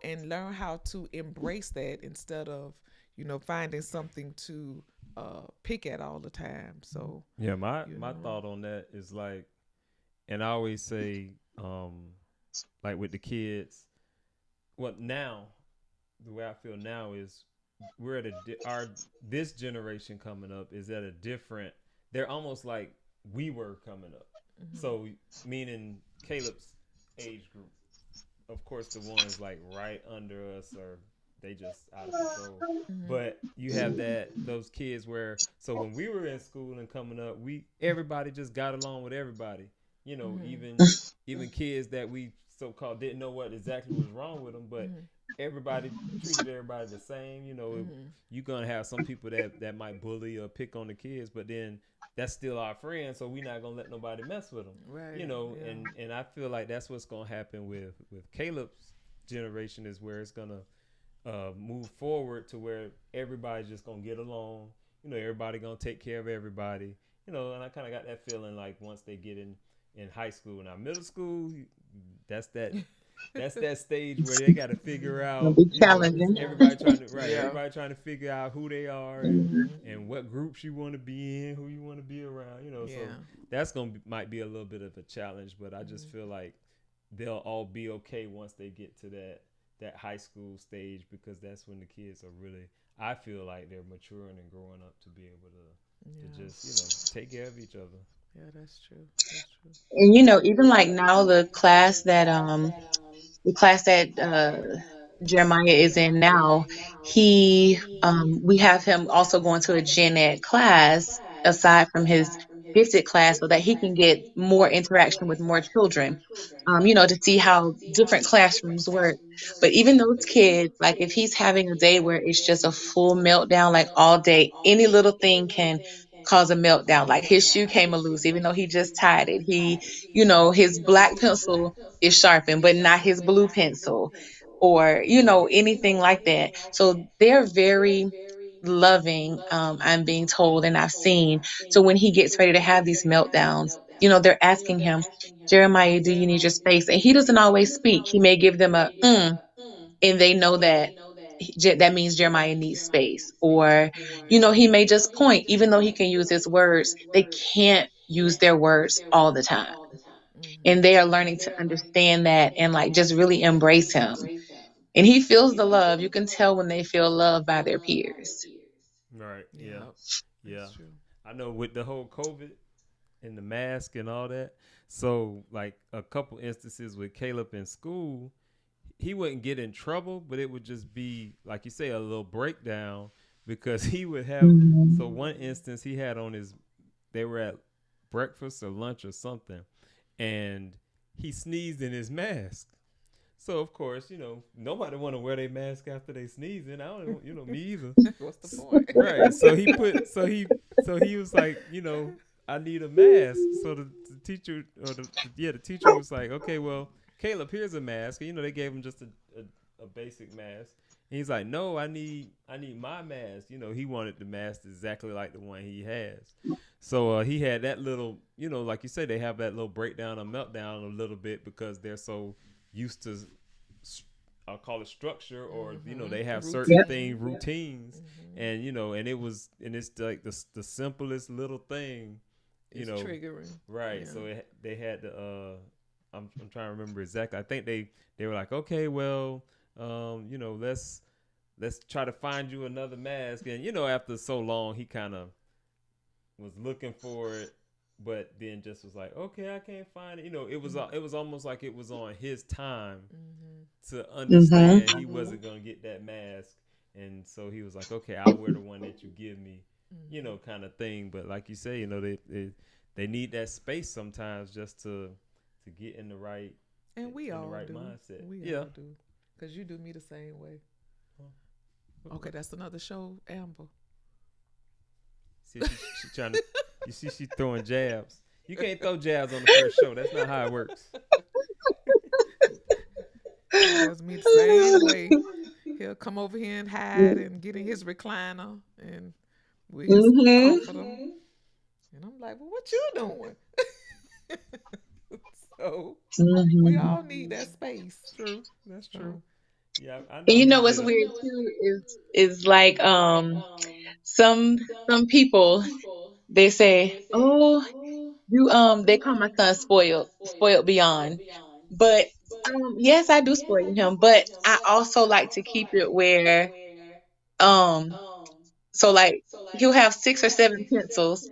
and learn how to embrace that instead of finding something to pick at all the time. So Yeah, my you my know. thought on that is like, and I always say, like with the kids, what now, the way I feel now is we're at our this generation coming up is at a different. They're almost like we were coming up. Mhm. So meaning Caleb's age group, of course, the ones like right under us are they just out of control. Mhm. But you have those kids where so when we were in school and coming up, we everybody just got along with everybody. You know, Mhm. even kids that we so called didn't know what exactly was wrong with them, but Mhm. everybody treated everybody the same. You know, Mhm. you're gonna have some people that might bully or pick on the kids, but then that's still our friend, so we're not gonna let nobody mess with them. You Right. know, Yeah. and I feel like that's what's gonna happen with Caleb's generation is where it's gonna move forward to where everybody's just gonna get along. You know, everybody gonna take care of everybody. You know, and I kind of got that feeling like once they get in high school. Now, middle school, that's that stage where they got to figure Mhm. It'll out, be you know, challenging. Yeah. everybody trying to figure out who they are Mhm. and what groups you want to be in, who you want to be around, you know. So Yeah. that's gonna might be a little bit of a challenge, but I just Mhm. feel like they'll all be okay once they get to that high school stage because that's when the kids are really. I feel like they're maturing and growing up to be able to Yeah. just take care of each other. Yeah. That's true. That's true. And even like now the class that Jeremiah is in now, he we have him also going to a gen ed class aside from his gifted class so that he can get more interaction with more children. To see how different classrooms work. But even those kids, like if he's having a day where it's just a full meltdown, like all day, any little thing can cause a meltdown. Like his shoe came loose, even though he just tied it. His black pencil is sharpened, but not his blue pencil, or anything like that. So they're very loving. I'm being told, and I've seen. So when he gets ready to have these meltdowns, they're asking him, Jeremiah, do you need your space? And he doesn't always speak. He may give them a and they know that that means Jeremiah needs space. Or, he may just point, even though he can use his words, they can't use their words all the time. And Mhm. they are learning to understand that and like just really embrace him. And he feels the love. You can tell when they feel loved by their peers. Right. Yeah. Yeah. Yeah. That's true. I know with the whole COVID and the mask and all that. So like a couple instances with Caleb in school, he wouldn't get in trouble, but it would just be like you say a little breakdown because he would have. So Mhm. one instance he had on his, they were at breakfast or lunch or something, and he sneezed in his mask. So of course, nobody want to wear their mask after they sneezing. I don't, me either. What's the point? Right. So he put, so he was like, I need a mask. So the teacher or the teacher was like, okay, well, Caleb, here's a mask. And, they gave him just a basic mask. And he's like, no, I need my mask. He wanted the mask exactly like the one he has. So he had that little, like you said, they have that little breakdown or meltdown a little bit because they're so used to, I'll call it structure, or Mhm. they have certain Yep. things, Routine. routines, Mhm. and it's like the simplest little thing, you It's know, triggering. right? Yeah. So they had to. I'm trying to remember exactly. I think they were like, okay, well, let's try to find you another mask, and after so long, he kind of was looking for it, but then just was like, okay, I can't find it. It was almost like it was on his time Mhm. to Mhm. understand he wasn't gonna get that mask, and so he was like, okay, I'll wear the one that you give me, Mhm. kind of thing. But like you say, they need that space sometimes just to get in the right And we in the all right do. mindset. We Yeah. all do. Cause you do me the same way. Huh. Okay, that's another show, Amber. See, she trying to. You see, she throwing jabs. You can't throw jabs on the first show. That's not how it works. He does me the same way. He'll come over here and hide and get in his recliner and with his Mhm. comforter. And I'm like, well, what you doing? So we Mhm. all need that space. True. That's true. So Yeah, I And know you he know what's get a. weird too is like some some people they say, oh, you they call my son spoiled beyond. But yes, I do spoil him, but I also like to keep it where um so like he'll have 6 or 7 pencils.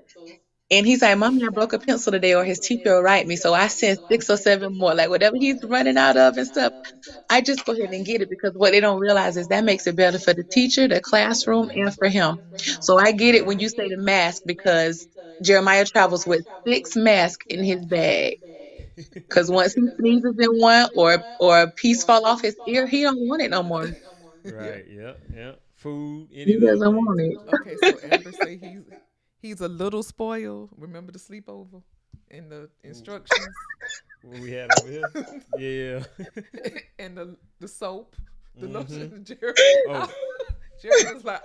And he's like, Mommy, I broke a pencil today, or his teacher will write me. So I send 6 or 7 more, like whatever he's running out of and stuff. I just go ahead and get it because what they don't realize is that makes it better for the teacher, the classroom, and for him. So I get it when you say the mask because Jeremiah travels with 6 masks in his bag. Because once he sneezes in one or a piece fall off his ear, he don't want it no more. Yeah. Right. Yep. Yep. Food, any He little doesn't thing want too. it. Okay, so Amber say he's a little spoiled. Remember the sleepover in the Ooh, instructions what we had over here? Yeah. and the soap, the Mm-hmm. lotion. Jerry, Oh. Jerry was like,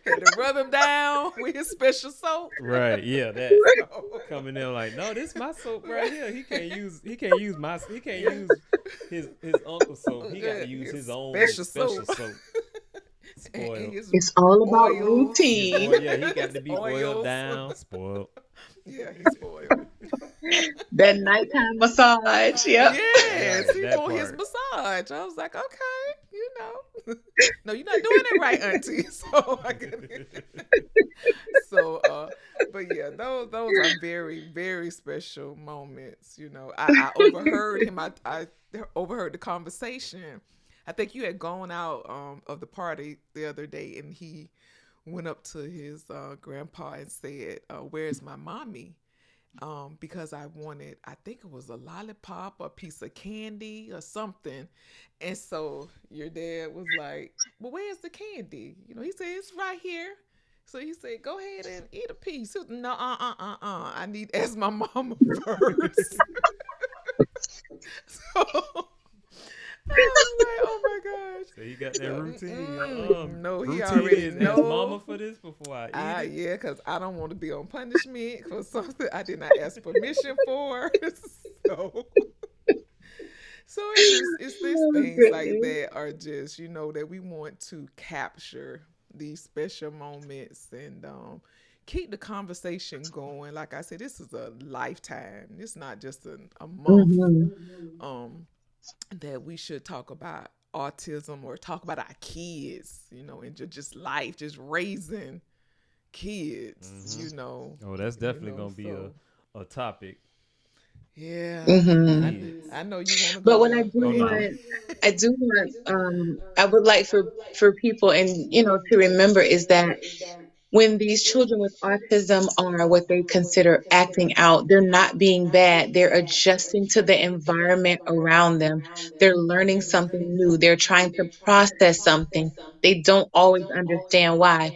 had to rub him down with his special soap. Right. Yeah. That. So, Coming in like, no, this my soap right here. He can't yeah, use his uncle's soap. He got to use his his own special special soap soap. and Spoiled. his It's all about oils, His routine. oil, yeah, he got his to be oiled oils. down. Spoiled. Yeah, he's spoiled. That nighttime massage. Yep. Yes, Right. he That want his part. massage. I was like, okay, no, you're not doing it right, Auntie. So I get so but yeah, those are very, very special moments. I overheard him. I overheard the conversation. I think you had gone out of the party the other day, and he went up to his grandpa and said, "Where's my mommy?" Because I wanted, I think it was a lollipop, a piece of candy, or something. And so your dad was like, "Well, where's the candy?" He said, "It's right here." So he said, "Go ahead and eat a piece." He was, no, I need to ask my mama first. So I was like, "Oh my gosh." So he got that So, routine. no, he Routine already is ask mama know. for this before I eat it. Yeah, because I don't want to be on punishment for something I did not ask permission for. so, so it's these Oh things like goodness. that are just that we want to capture these special moments and keep the conversation going. Like I said, this is a lifetime. It's not just a month. Hmm. Um, that we should talk about autism or talk about our kids, and just life, just raising kids, Hmm. Oh, that's definitely gonna be so a topic. yeah. Hmm. I, Kids. I know you want to go But what I there, do but Oh no. want, I do want, I would like for people and to remember is that when these children with autism are what they consider acting out, they're not being bad. They're adjusting to the environment around them. They're learning something new. They're trying to process something. They don't always understand why.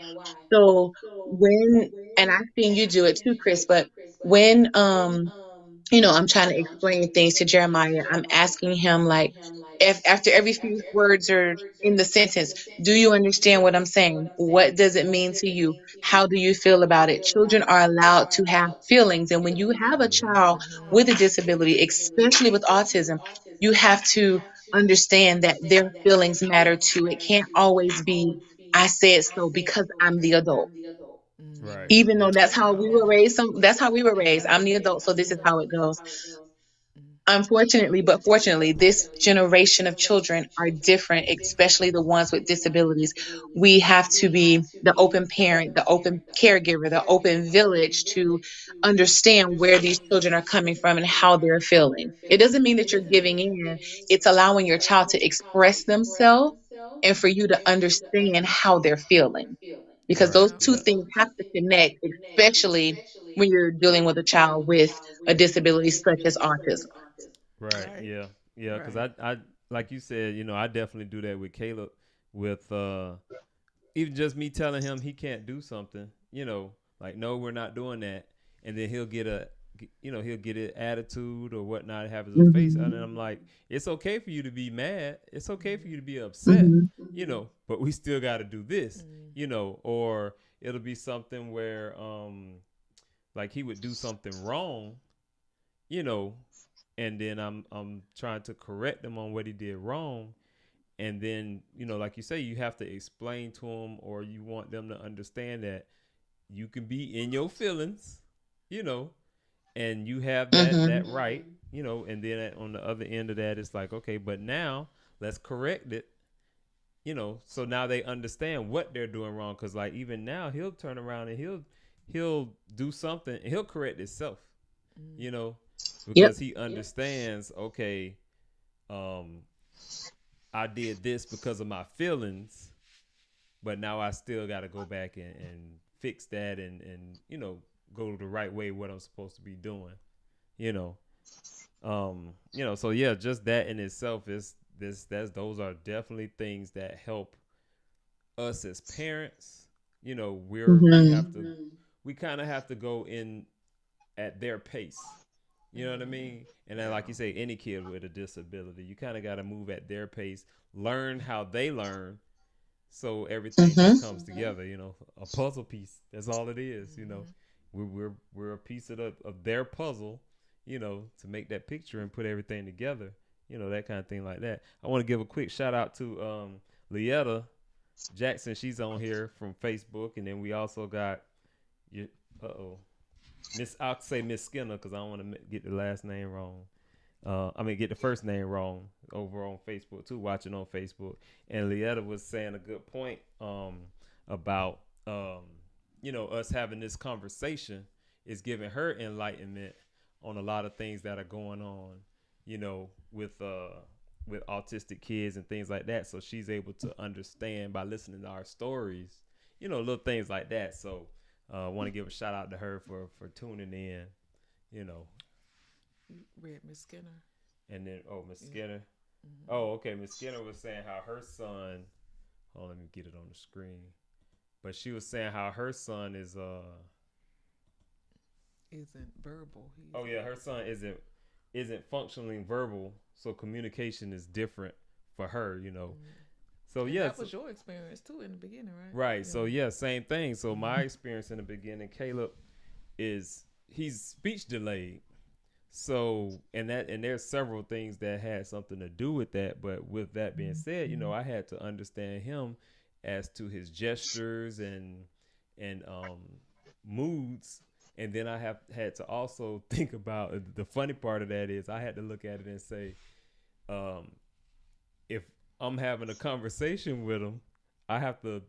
So when, and I've seen you do it too, Chris, but when, I'm trying to explain things to Jeremiah. I'm asking him, like, if after every few words are in the sentence, do you understand what I'm saying? What does it mean to you? How do you feel about it? Children are allowed to have feelings. And when you have a Hmm. child with a disability, especially with autism, you have to understand that their feelings matter too. It can't always be, I said so because I'm the adult. Right. mm-hmm. Even though Yep. that's how we were raised. That's how we were raised. I'm the adult, so this is how it goes. Unfortunately, but fortunately, this generation of children are different, especially the ones with disabilities. We have to be the open parent, the open caregiver, the open village to understand where these children are coming from and how they're feeling. It doesn't mean that you're giving in, it's allowing your child to express themselves and for you to understand how they're feeling. Because Right. those Yeah. two Yep. things have to connect, especially when you're dealing with a child with a disability such as autism. Right. Right. Yeah. Yeah. Because Right. I like you said, I definitely do that with Caleb. With even just me telling him he can't do something, like no, we're not doing that, and then he'll get an attitude or whatnot, have his face, and then Mhm. I'm like, it's okay for you to be mad, it's okay for you to be upset, Mhm. but we still got to do this, Mm. or it'll be something where like he would do something wrong, you know, and then I'm trying to correct him on what he did wrong. And then, like you say, you have to explain to them, or you want them to understand that you can be in your feelings, you know, and you have that Mhm. right, and then on the other end of that, it's like, okay, but now let's correct it, so now they understand what they're doing wrong. Because like even now, he'll turn around and he'll do something and he'll correct himself, you know, Yep. because he understands, okay, um, I did this because of my feelings, but now I still got to go back and fix that and go the right way what I'm supposed to be doing, you know. So yeah, just that in itself is those are definitely things that help us as parents. We have Mhm. to we kind of have to go in at their pace. You know what I mean? And then, like Yeah. you say, any kid with a disability, you kind of got to move at their pace, learn how they learn, so everything just Mhm. comes together. A puzzle piece. That's all it is. Mhm. We're a piece of their puzzle. To make that picture and put everything together. That kind of thing like that. I want to give a quick shout out to Lietta Jackson. She's on here from Facebook, and then we also got you. Miss. I'll say Miss Skinner because I don't want to get the last name wrong. Get the first name wrong over on Facebook too, watching on Facebook. And Lietta was saying a good point about, us having this conversation is giving her enlightenment on a lot of things that are going on, with autistic kids and things like that. So she's able to understand by listening to our stories, little things like that. So I want to give a shout out to her for tuning in, you know, You read Miss Skinner. and then, Miss Yeah. Skinner. Mhm. Oh, okay. Miss Skinner was saying how her son. Oh, let me get it on the screen. But she was saying how her son is. Isn't verbal. Oh yeah, her son isn't functioning verbal, so communication is different for her. Mhm. So And that yes, was your experience too in the beginning, right? right. Yeah. So yeah, same thing. So my Mhm. experience in the beginning, Caleb is he's speech delayed. So and there's several things that had something to do with that. But with that being said, I had to understand him as to his gestures and moods. And then I have had to also think about the funny part of that is I had to look at it and say, um, if I'm having a conversation with him, I have to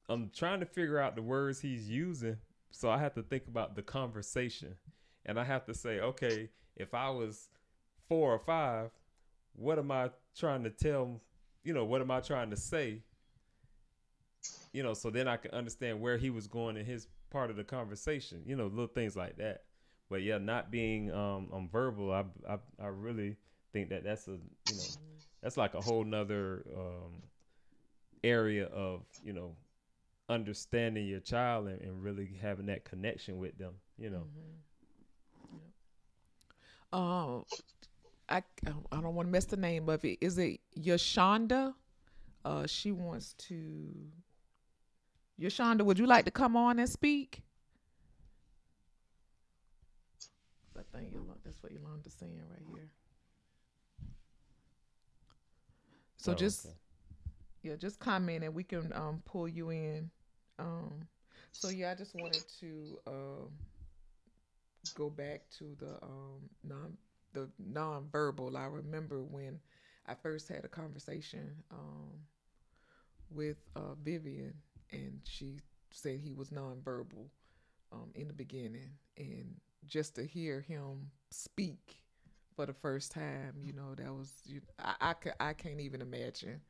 I'm trying to figure out the words he's using, so I have to think about the conversation, and I have to say, okay, if I was 4 or 5, what am I trying to tell? What am I trying to say? So then I can understand where he was going in his part of the conversation. Little things like that. But yeah, not being verbal, I really think that's that's like a whole nother area of understanding your child and really having that connection with them. Mhm. Yep. I don't want to mess the name of it. Is it Yashonda? She wants to. Yashonda, would you like to come on and speak? I think that's what Yolanda's saying right here. So Oh, just okay. yeah, just comment and we can pull you in. Um, so yeah, I just wanted to go back to the nonverbal. I remember when I first had a conversation with Vivian, and she said he was nonverbal in the beginning, and just to hear him speak for the first time, that was I can't even imagine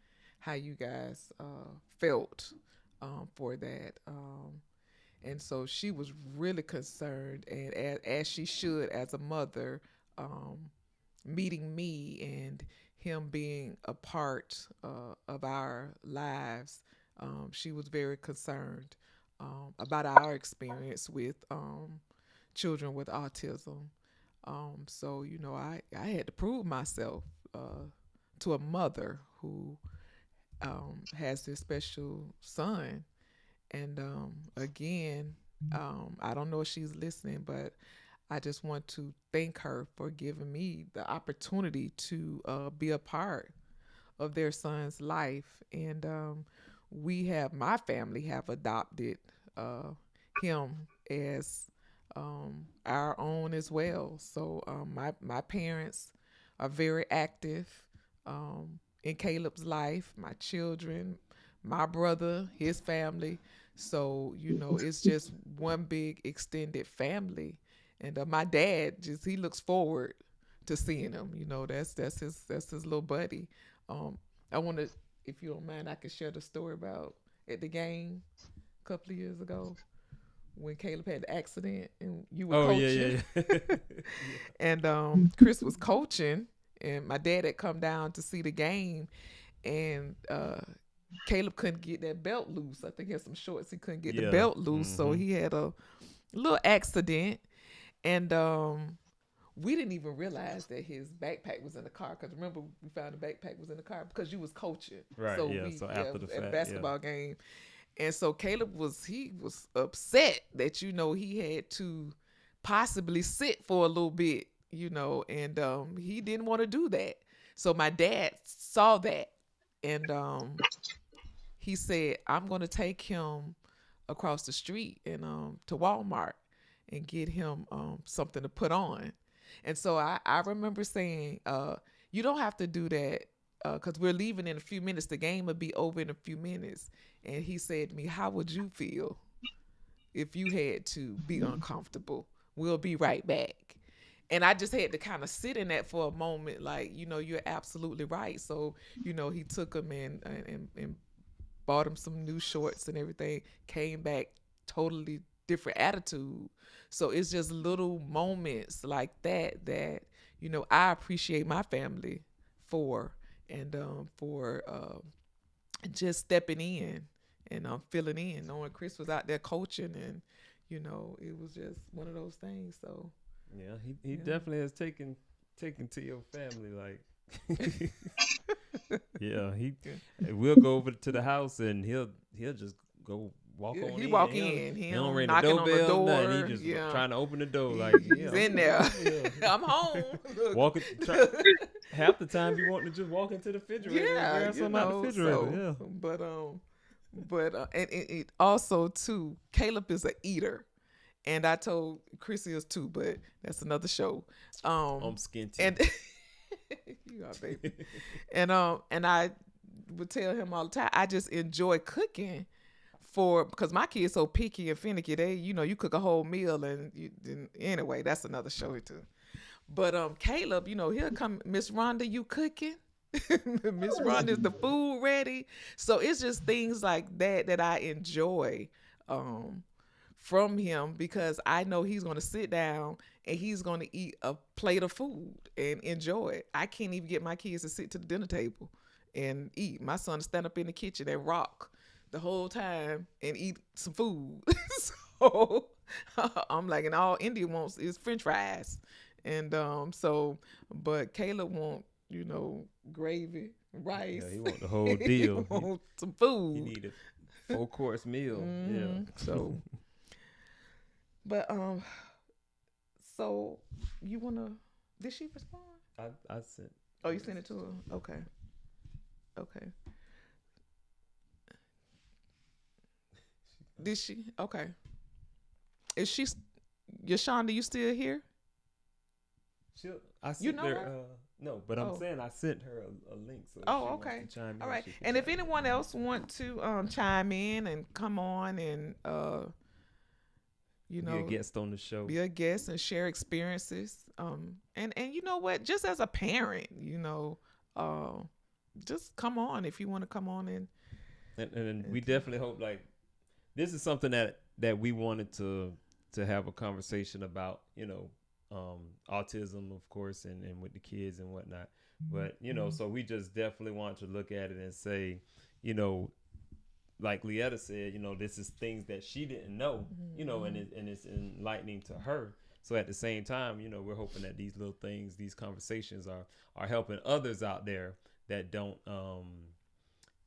how you guys felt for that. And so she was really concerned, and as she should as a mother, um, meeting me and him being a part of our lives. She was very concerned about our experience with children with autism. So, I had to prove myself to a mother who has this special son. And again, I don't know if she's listening, but I just want to thank her for giving me the opportunity to be a part of their son's life. And my family have adopted him as our own as well. So my parents are very active in Caleb's life, my children, my brother, his family. So, it's just one big extended family. And my dad he looks forward to seeing him. That's his little buddy. I want to, if you don't mind, I could share the story about at the game a couple of years ago when Caleb had the accident and you were coaching. Yeah. And Chris was coaching, and my dad had come down to see the game, and Caleb couldn't get that belt loose. I think he had some shorts. He couldn't get the belt loose, so he had a little accident, and we didn't even realize that his backpack was in the car, because remember we found the backpack was in the car because you was coaching. Right. So so after the fact, at basketball game. And so Caleb was upset that, he had to possibly sit for a little bit, and he didn't want to do that. So my dad saw that, and he said, I'm going to take him across the street and to Walmart and get him something to put on. And so I remember saying, you don't have to do that, because we're leaving in a few minutes. The game will be over in a few minutes. And he said to me, how would you feel if you had to be uncomfortable? We'll be right back. And I just had to kind of sit in that for a moment, like, you're absolutely right. So, he took him and bought him some new shorts and everything, came back totally different attitude. So it's just little moments like that, I appreciate my family for, and for just stepping in and filling in, knowing Chris was out there coaching, and it was just one of those things. So yeah, he definitely has taken to your family, like yeah, we'll go over to the house and he'll just go walk on in. He walk in. He don't ring the knocking doorbell, on the door. nothing. He just trying to open the door. Like, he's in there. I'm home. Walking. Half the time you want to just walk into the refrigerator and grab something out the refrigerator. But and it also too, Caleb is an eater. And I told Chris is too, but that's another show. I'm skinty. And you are, baby. And I would tell him all the time, I just enjoy cooking because my kids so picky and finicky. They, you cook a whole meal anyway, that's another show too. But Caleb, he'll come, Miss Rhonda, you cooking? Miss Rhonda, is the food ready? So it's just things like that I enjoy from him, because I know he's going to sit down and he's going to eat a plate of food and enjoy it. I can't even get my kids to sit to the dinner table and eat. My son stand up in the kitchen and rock the whole time and eat some food. So I'm like, and all India wants is French fries. And but Caleb want, gravy, rice. Yeah, he want the whole deal. He want some food. He need a 4-course meal. Yeah. So, but so you wanna? Did she respond? I sent. Oh, you sent it to her. Okay. Did she? Okay. Is she? Yashonda, you still here? I sent her. her? No, but I'm saying I sent her a link. So okay. All right. And if anyone else want to chime in and come on and be a guest on the show, be a guest and share experiences. And you know what? Just as a parent, just come on if you want to come on and we definitely hope, like, this is something that we wanted to have a conversation about, autism, of course, and with the kids and whatnot. But, so we just definitely want to look at it and say, like Leetta said, this is things that she didn't know, and it's enlightening to her. So at the same time, we're hoping that these little things, these conversations are helping others out there that don't,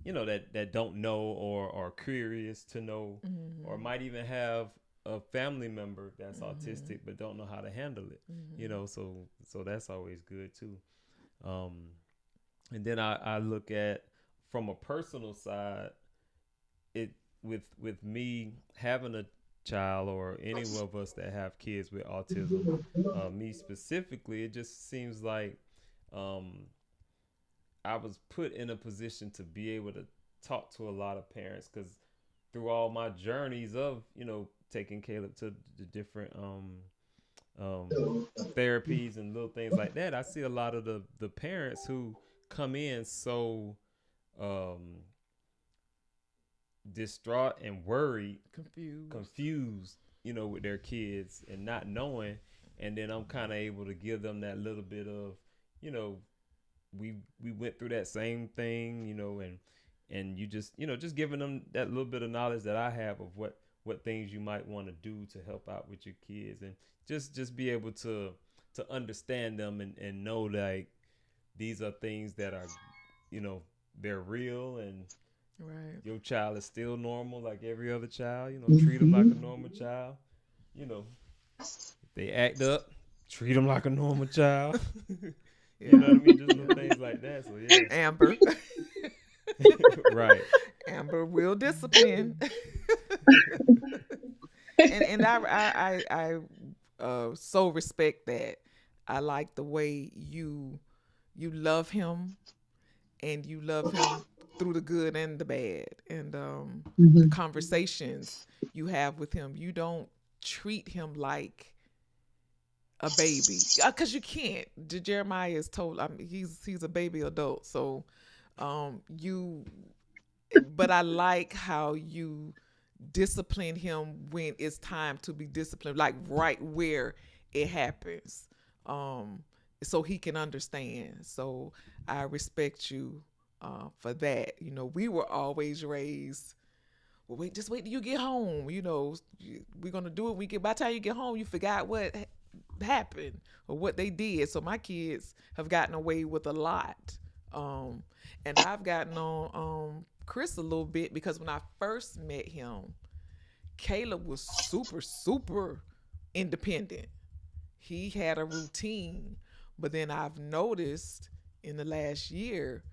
that don't know or are curious to know, or might even have a family member that's Mhm. autistic but don't know how to handle it. Mhm. So that's always good too. Um, and then I look at from a personal side, it with me having a child or any of us that have kids with autism, me specifically, it just seems like um, I was put in a position to be able to talk to a lot of parents because through all my journeys of taking Caleb to the different um, therapies and little things like that, I see a lot of the parents who come in so um, distraught and worried, Confused. confused, with their kids and not knowing. And then I'm kind of able to give them that little bit of, you know, we went through that same thing, and you just giving them that little bit of knowledge that I have of what things you might want to do to help out with your kids, and just be able to understand them and know like these are things that are, you know, they're real, and Right. your child is still normal like every other child. Treat them like a Mhm. normal child. You know, if they act up, treat them like a normal child. You know Yeah. what I mean? Just little Yeah. things like that. So yeah, Amber. right. Amber will discipline. And I so respect that. I like the way you love him, and you love him through the good and the bad, and the Mhm. conversations you have with him. You don't treat him like a baby, because you can't. Jeremiah is told. I mean, he's a baby adult, so you. But I like how you discipline him when it's time to be disciplined, like right where it happens, um, so he can understand. So I respect you for that. We were always raised. Well, wait, just wait till you get home. We're gonna do it. We get by the time you get home, you forgot what happened or what they did. So my kids have gotten away with a lot. And I've gotten on Chris a little bit because when I first met him, Caleb was super, super independent. He had a routine. But then I've noticed in the last year,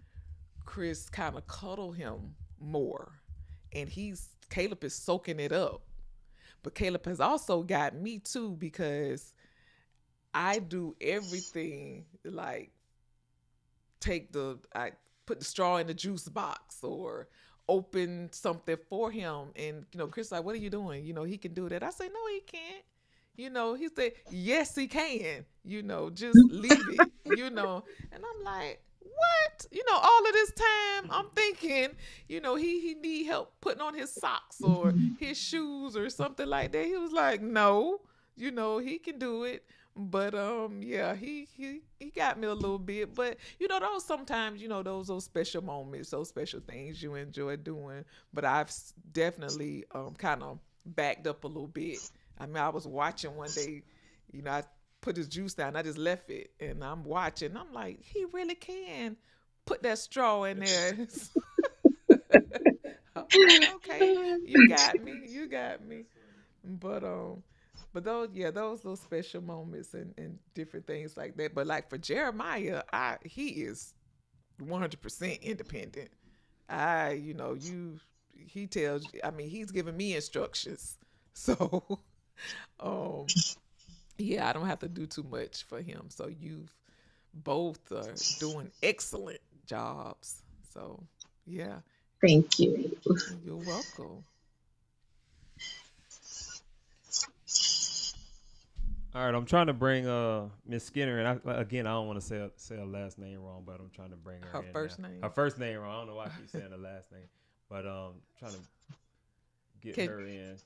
Chris kind of cuddle him more. And Caleb is soaking it up. But Caleb has also got me too, because I do everything, like I put the straw in the juice box or open something for him. And Chris like, what are you doing? He can do that. I say, no, he can't. He said, yes, he can. Just leave it. And I'm like, what? All of this time I'm thinking, he need help putting on his socks or his shoes or something like that. He was like, no, he can do it. But yeah, he got me a little bit. But those sometimes, those special moments, those special things you enjoy doing. But I've definitely kind of backed up a little bit. I mean, I was watching one day, I put his juice down. I just left it, and I'm watching. I'm like, he really can put that straw in there. I'm like, okay, you got me, you got me. But those, yeah, those little special moments and different things like that. But like for Jeremiah, he is 100% independent. He tells. I mean, he's giving me instructions. So, um, yeah, I don't have to do too much for him. So you both are doing excellent jobs. So, yeah, Thank you. you're welcome. All right, I'm trying to bring Miss Skinner, and again I don't want to say her last name wrong, but I'm trying to bring her Her in now. first Her name. first name wrong. I don't know why I keep saying the last name, but trying to get Can her in.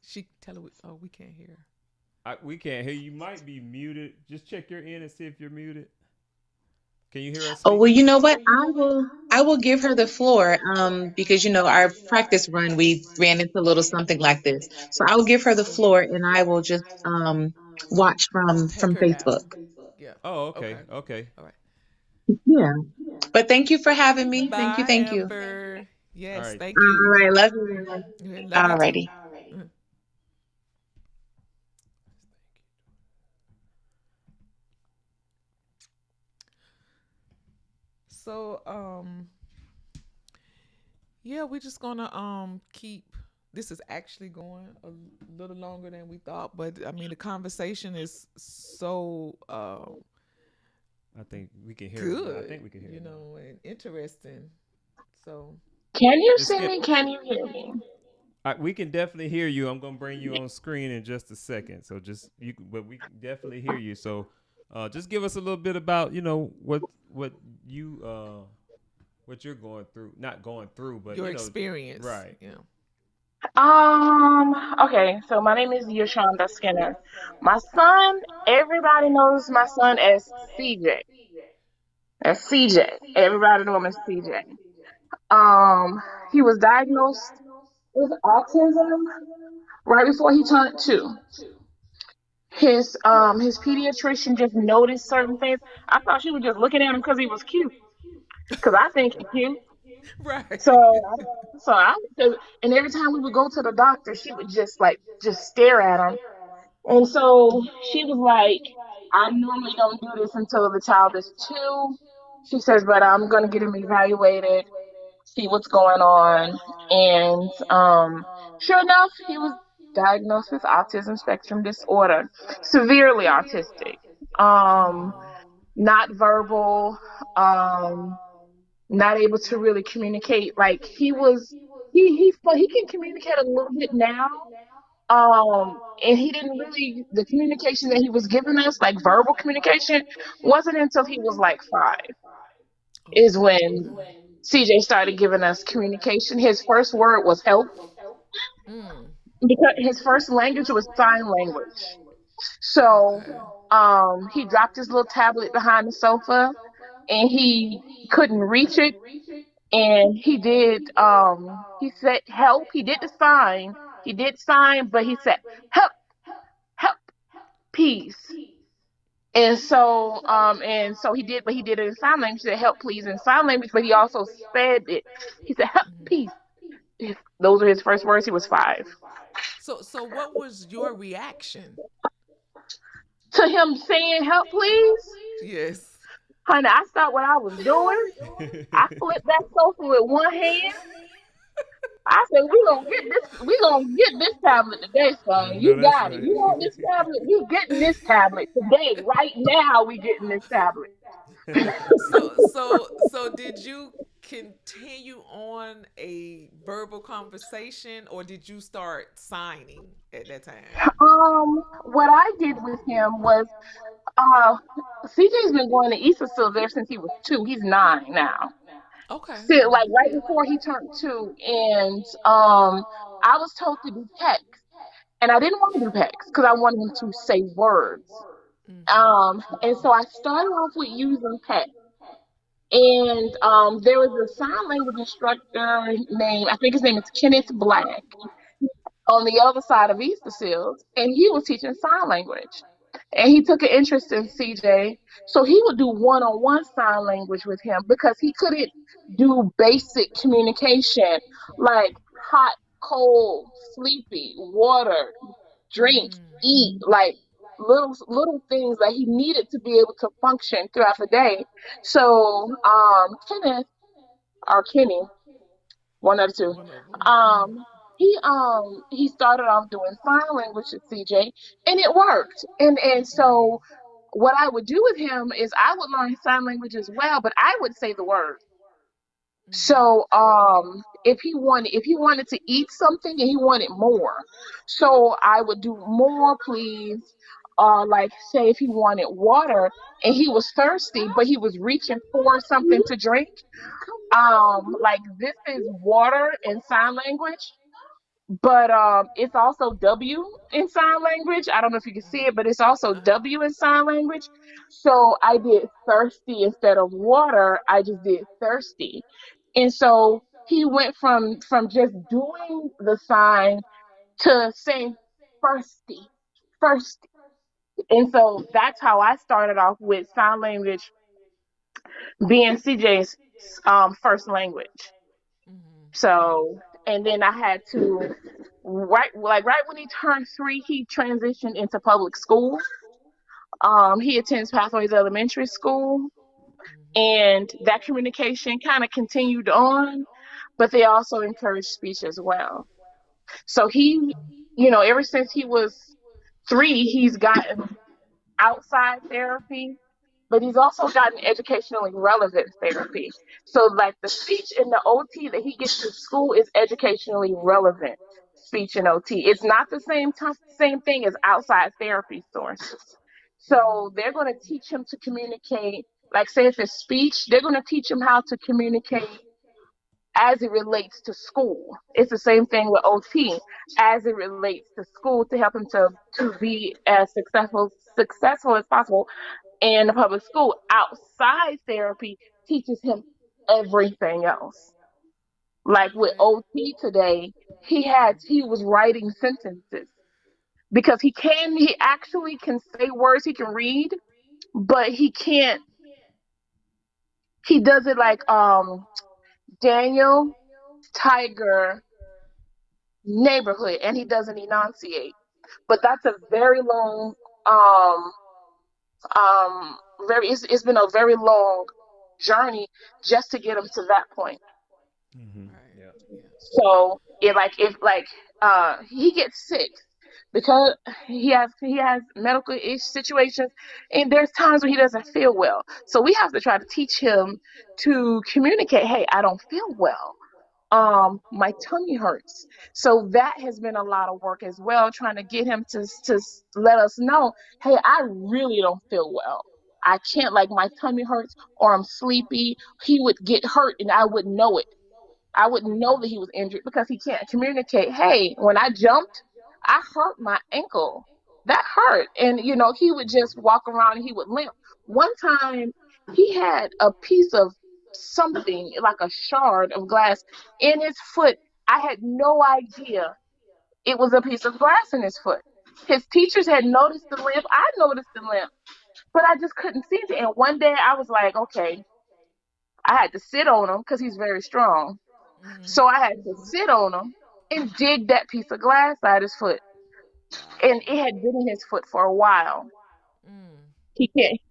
she tell her? Oh, we can't hear her. We can't hear you. You might be muted. Just check your in and see if you're muted. Can you hear us Oh, well, speaking? you know what? I will give her the floor, because our practice run, we ran into a little something like this. So I will give her the Okay. floor, and I will just watch Take from her out. Facebook. Yeah. Oh, Okay. okay, okay. All right. Yeah. But thank you for having me. Thank you. Bye, Thank you. Amber. All Yes, right. thank All you. right. Love you. Okay, love you too. Alrighty. Mhm. So yeah, we're just gonna keep this is actually going a little longer than we thought, but I mean the conversation is so I think we can hear it now. I good, think we can hear it now. and interesting. So Can you It's see skip. me? Can you hear me? We can definitely hear you. I'm gonna bring you on screen in just a second. So but we can definitely hear you. So, just give us a little bit about what you what you're going through. Not going through, but your experience, right. yeah. Okay, so my name is Yashonda Skinner. My son, everybody knows my son as CJ. As CJ. Everybody know him as CJ. He was diagnosed with autism right before he turned 2. His pediatrician just noticed certain things. I thought she was just looking at him because he was cute. Because I think he's cute. Right. So, and every time we would go to the doctor, she would just stare at him. And so she was like, I normally don't do this until the child is 2. She says, but I'm going to get him evaluated, see what's going on. And sure enough, he was diagnosed with autism spectrum disorder, severely autistic, um, not verbal, um, not able to really communicate. Like he can communicate a little bit now, and he didn't really, the communication that he was giving us, like verbal communication, wasn't until he was like 5, is Oh, when okay. CJ started giving us communication. His first word was help, Mm. because his first language was sign language. So Okay. he dropped his little tablet behind the sofa, and he couldn't reach it, and he said help. He did sign, but he said help, help, peace. And so he did, but he did it in sign language. He said help, please, in sign language, but he also sped it. He said help, peace. Those are his first words. He was 5. So what was your reaction? To him saying help, please, Yes. honey, I stopped what I was doing. I flipped that sofa with one hand. I said, we gonna get this tablet today, son. I know You that's got it. right. You want this tablet? You getting this tablet today, right now. We getting this tablet. So did you continue on a verbal conversation or did you start signing at that time? What I did with him was, uh, CJ's been going to Easter Seals ever since he was 2. He's 9 now. Okay. So, like right before he turned 2, and I was told to do text, and I didn't want to do text because I wanted him to say words. And so I started off with using text. And there was a sign language instructor named, I think his name is Kenneth Black, on the other side of Easter Seals, and he was teaching sign language. And he took an interest in CJ, so he would do one-on-one sign language with him because he couldn't do basic communication like hot, cold, sleepy, water, drink, eat, like little things that he needed to be able to function throughout the day. So Kenneth, or Kenny, one of the two. One of them. Um, he started off doing sign language with CJ, and it worked. And so what I would do with him is I would learn sign language as well, but I would say the words. So if he wanted to eat something and he wanted more, so I would do more, please. Or like say if he wanted water and he was thirsty, but he was reaching for something to drink. Like this is water in sign language, but it's also W in sign language. I don't know if you can see it, but it's also W in sign language. So I did thirsty instead of water. I just did thirsty, and so he went from just doing the sign to saying thirsty, thirsty. And so that's how I started off with sign language being CJ's first language. So, and then I had to, right when he turned 3, he transitioned into public school. He attends Pathways Elementary School, And that communication kind of continued on, but they also encouraged speech as well. So he, ever since he was 3, he's gotten outside therapy, but he's also gotten educationally relevant therapy. So, like the speech and the OT that he gets in school is educationally relevant speech and OT. It's not the same thing as outside therapy sources. So they're going to teach him to communicate. Like, say if it's speech, they're going to teach him how to communicate as it relates to school. It's the same thing with OT as it relates to school to help him to be as successful as possible in the public school. Outside therapy teaches him everything else. Like with Okay. OT today, he was writing sentences because he actually can say words, he can read, but he does it like Daniel, Tiger, neighborhood, and he doesn't enunciate. But that's a very long um very it's been a very long journey just to get him to that point. Mm-hmm. Right. Yeah. Yeah. So if he gets sick because he has medical ish situations, and there's times when he doesn't feel well. So we have to try to teach him to communicate, hey, I don't feel well. My tummy hurts. So that has been a lot of work as well, trying to get him to let us know, hey, I really don't feel well. I can't, like, my tummy hurts or I'm sleepy. He would get hurt and I wouldn't know it. I wouldn't know that he was injured because he can't communicate. Hey, when I jumped, I hurt my ankle. That hurt. And, he would just walk around and he would limp. One time, he had a piece of something, like a shard of glass, in his foot. I had no idea it was a piece of glass in his foot. His teachers had noticed the limp. I noticed the limp, but I just couldn't see it. And one day I was like, okay, I had to sit on him because he's very strong. Mm-hmm. So I had to Mm-hmm. sit on him and dig that piece of glass out his foot. And Wow. it had been in his foot for a while. Mm.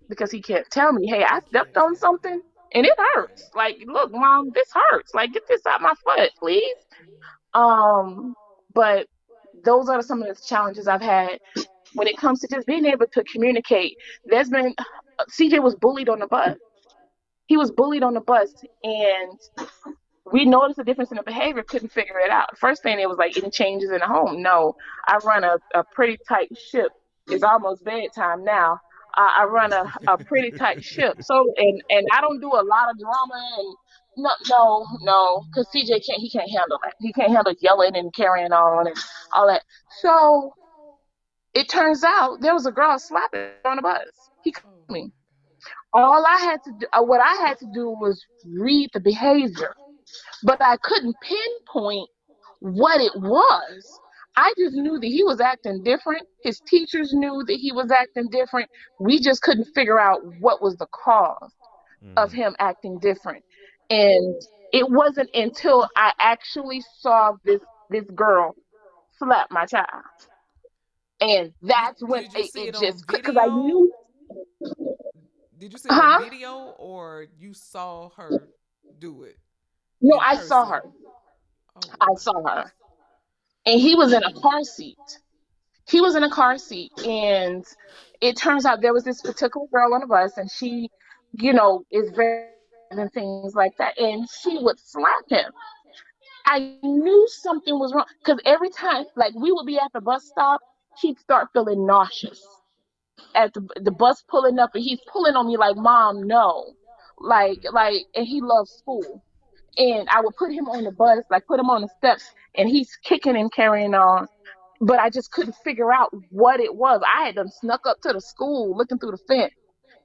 Because he can't tell me, hey, I He stepped can't on tell. something and it Right. hurts. Like, look, mom, this hurts. Like, get this out my foot, please. Um, but those are some of the challenges I've had when it comes to just being able to communicate. There's been CJ was bullied on the bus. He was bullied on the bus, and we noticed a difference in the behavior, couldn't figure it out. First thing, it was like any changes in the home. No, I run a pretty tight ship. It's almost bedtime now. I run a pretty tight ship. So, and I don't do a lot of drama and no, because CJ can't handle that. He can't handle yelling and carrying on and all that. So it turns out there was a girl slapping on the bus. He called Oh me. my All I had to do, what I had to do was read the behavior, but I couldn't pinpoint what it was. I just knew that he was acting different. His teachers knew that he was acting different. We just couldn't figure out what was the cause of Mm-hmm. him acting different. And it wasn't until I actually saw this girl slap my child. And God. that's when Did you see it it on just clicked, because I video? knew, Did you see it on huh? video or you saw her do it No, in I saw her. person? Oh I my saw her. goodness. And he was in a Mm. car seat. He was in a car seat, and it turns out there was this particular girl on the bus, and she, is very aggressive and things like that, and she would slap him. I knew something was wrong because every time, like, we would be at the bus stop, he'd start feeling nauseous at the bus pulling up, and he's pulling on me like, mom, no, and he loves school. And I would put him on the bus, like put him on the steps, and he's kicking and carrying on, but I just couldn't figure out what it was. I had done snuck up to the school, looking through the fence,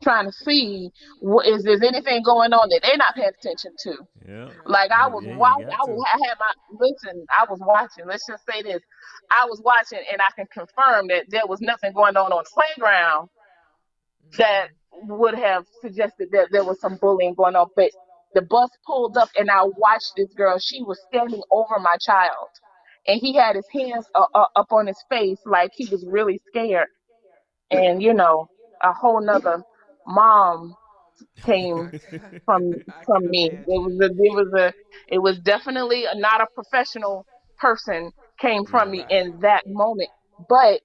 trying to see what is there's anything going on that they're not paying attention to. Yeah. Right. Like, I was Yeah, you watching, got to. I had my listen. I was watching. Let's just say this: I was watching, and I can confirm that there was nothing going on the playground that Mm-hmm. would have suggested that there was some bullying going on. But the bus pulled up, and I watched this girl. She was standing over my child, and he had his hands up on his face like he was really scared. And a whole nother mom came from I can from me. imagine. It was definitely not a professional person came from Yeah. me Right. in that moment. But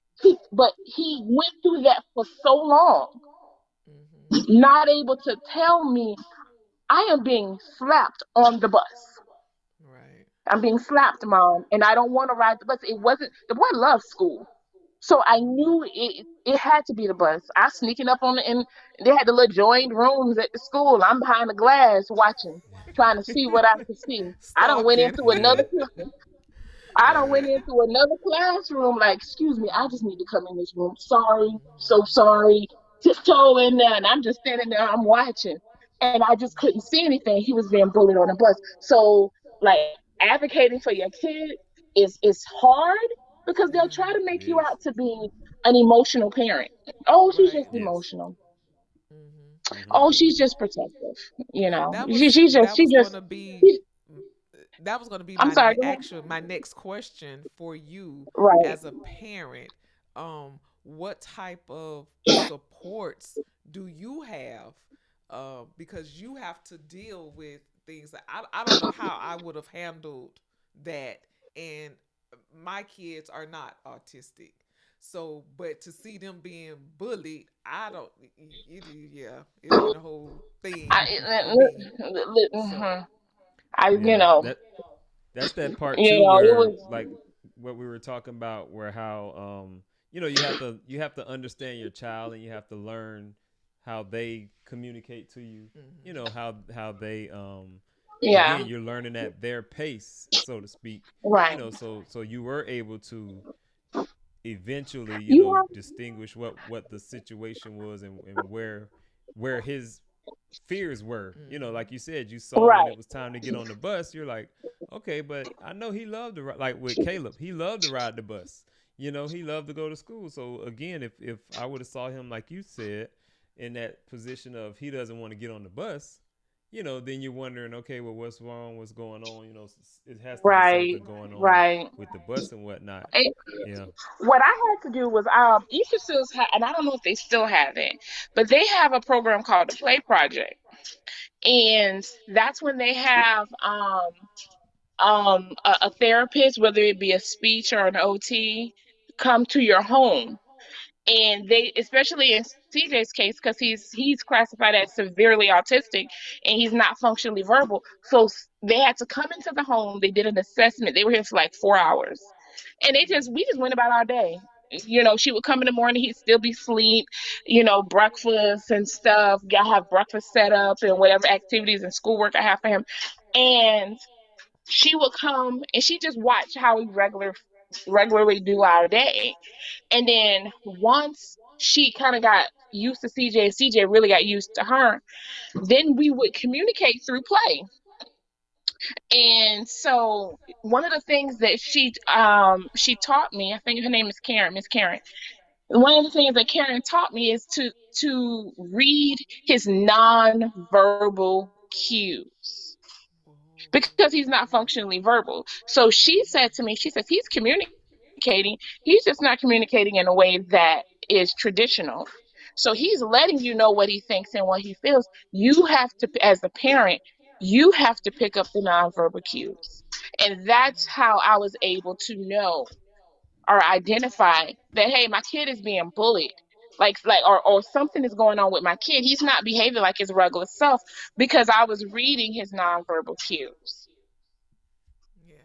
he went through that for so long, Mhm. not able to tell me I am being slapped on the bus. Right. I'm being slapped, mom, and I don't want to ride the bus. It wasn't the boy loves school. So I Mhm. knew it had to be the bus. I sneaking up on the and they had the little joined rooms at the school. I'm behind the glass watching, trying to see what I could see. I don't went Stalking. into Yeah. another I don't Right. went into another classroom like, excuse me, I just need to come in this room. Sorry, so Mhm. sorry. Tiptoe in there, and I'm just standing there. I'm watching, and I just couldn't see anything. He was being bullied on the bus. So, like, advocating for your kid is hard because they'll Yeah. try to make you Yes. out to be an emotional parent. Oh, she's Right. just Yes. emotional. Mhm. Hmm. Oh, she's just protective. You know, That was that she was going just. to be that was going to be I'm my sorry. Go ahead. actual my next question for you Right, as a parent. What type of supports do you have? Because you have to deal with things that I don't know how I would have handled that. And my kids are not autistic. So, but to see them being bullied, I don't. Yeah, it'd have been a whole thing for me. So, mhm. I, you Yeah. know, That's that part you too know, it where was like what we were talking about where how you have to understand your child and you have to learn how they communicate to you. You mhm. know how they yeah, again you're learning at their pace, so to speak. You right. know, so you were able to eventually, You are distinguish what the situation was and where his fears were. Mhm. Like you said, you saw when it right, was time to get on the bus, you're like, okay, but I know he loved to ride, like with Caleb, he loved to ride the bus. He loved to go to school. So again, if I would have saw him like you said in that position of he doesn't want to get on the bus, then you're wondering, okay, well, what's wrong? What's going on? It has to be right, something going on right. with the bus and whatnot. And Yeah. what I had to do was, Easter Seals had, and I don't know if they still have it, but they have a program called the Play Project, and that's when they have a therapist, whether it be a speech or an OT, come to your home. And they, especially in CJ's case, because he's classified as severely autistic and he's not functionally verbal, so they had to come into the home. They did an assessment. They were here for like 4 hours, and we just went about our day. She would come in the morning, he'd still be asleep, breakfast and stuff. I have breakfast set up and whatever activities and schoolwork I have for him. And she would come and she just watched how we regularly do our day. And then once she kind of got used to CJ and CJ really got used to her, then we would communicate through play. And so one of the things that she taught me, I think her name is Karen, Miss Karen. One of the things that Karen taught me is to read his non-verbal cues Oh, because he's not functionally verbal. So she said to me, she says, he's communicating. He's just not communicating in a way that is traditional. So he's letting you know what he thinks and what he feels. You have to, as a parent, you have to pick up the nonverbal cues. And that's how I was able to know or identify that, hey, my kid is being bullied. Or something is going on with my kid. He's not behaving like his regular self because I was reading his nonverbal cues. yeah.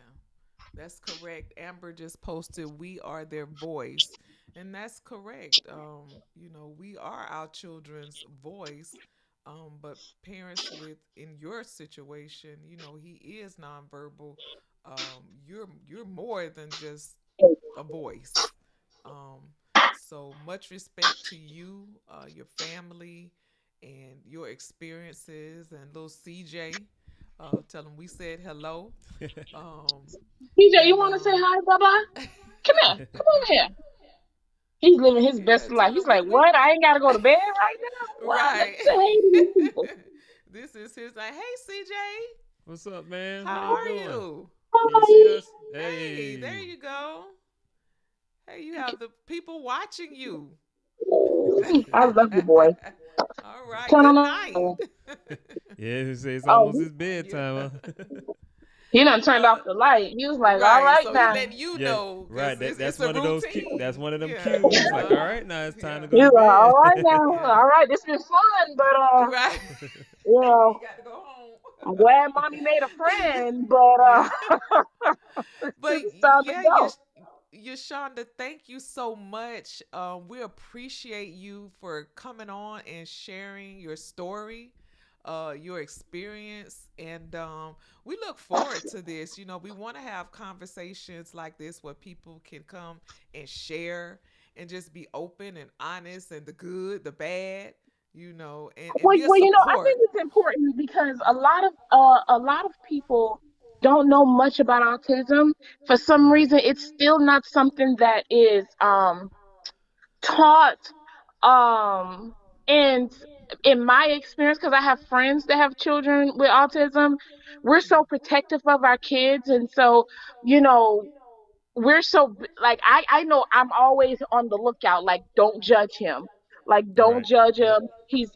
That's correct. Amber just posted, "We are their voice," and that's correct. We are our children's voice. But parents, with in your situation, he is nonverbal. You're more than just a voice. Um, so much respect to you, your family, and your experiences, and little CJ. Tell him we said hello. Um, PJ, you and want to say hi, Baba? Come here. Come over here. He's living his yeah, best life. tell He's him like, we what? I ain't got to go to bed right now? What? Let right. me say hey to these people. This is his like, hey CJ, What's up, man? How how you are doing? you? Can you see Hi. us? Hey, there Hey. you go. Hey, you have the people watching you. I love you, boy. All right. Turn Good on night. the. Yeah, he say it's almost Oh, his bedtime. Huh? he done turned uh, off the light. He was like, "All right. right So he now." letting you Yeah, know right. because That it's that's a one of those. That's routine. one of them Yeah. cues. Like, all right, now it's time Yeah. to go He to was like, bed. "All right now, Yeah. all right. This been fun, but Right. you You know, got to go home. I'm glad mommy made a friend, but Yeah. But it's time to yeah, go." Yashonda, thank you so much. We appreciate you for coming on and sharing your story, your experience, and we look forward to this. You know, we want to have conversations like this where people can come and share and just be open and honest and the good, the bad, and be a Well, I support. think it's important because a lot of people don't know much about autism. For some Right. reason, it's still not something that is taught. Um, and in my experience, because I have friends that have children with autism, we're so protective of our kids, and so you know we're so like I know I'm always on the lookout, like don't judge him, like don't Right. judge Yep. him. He's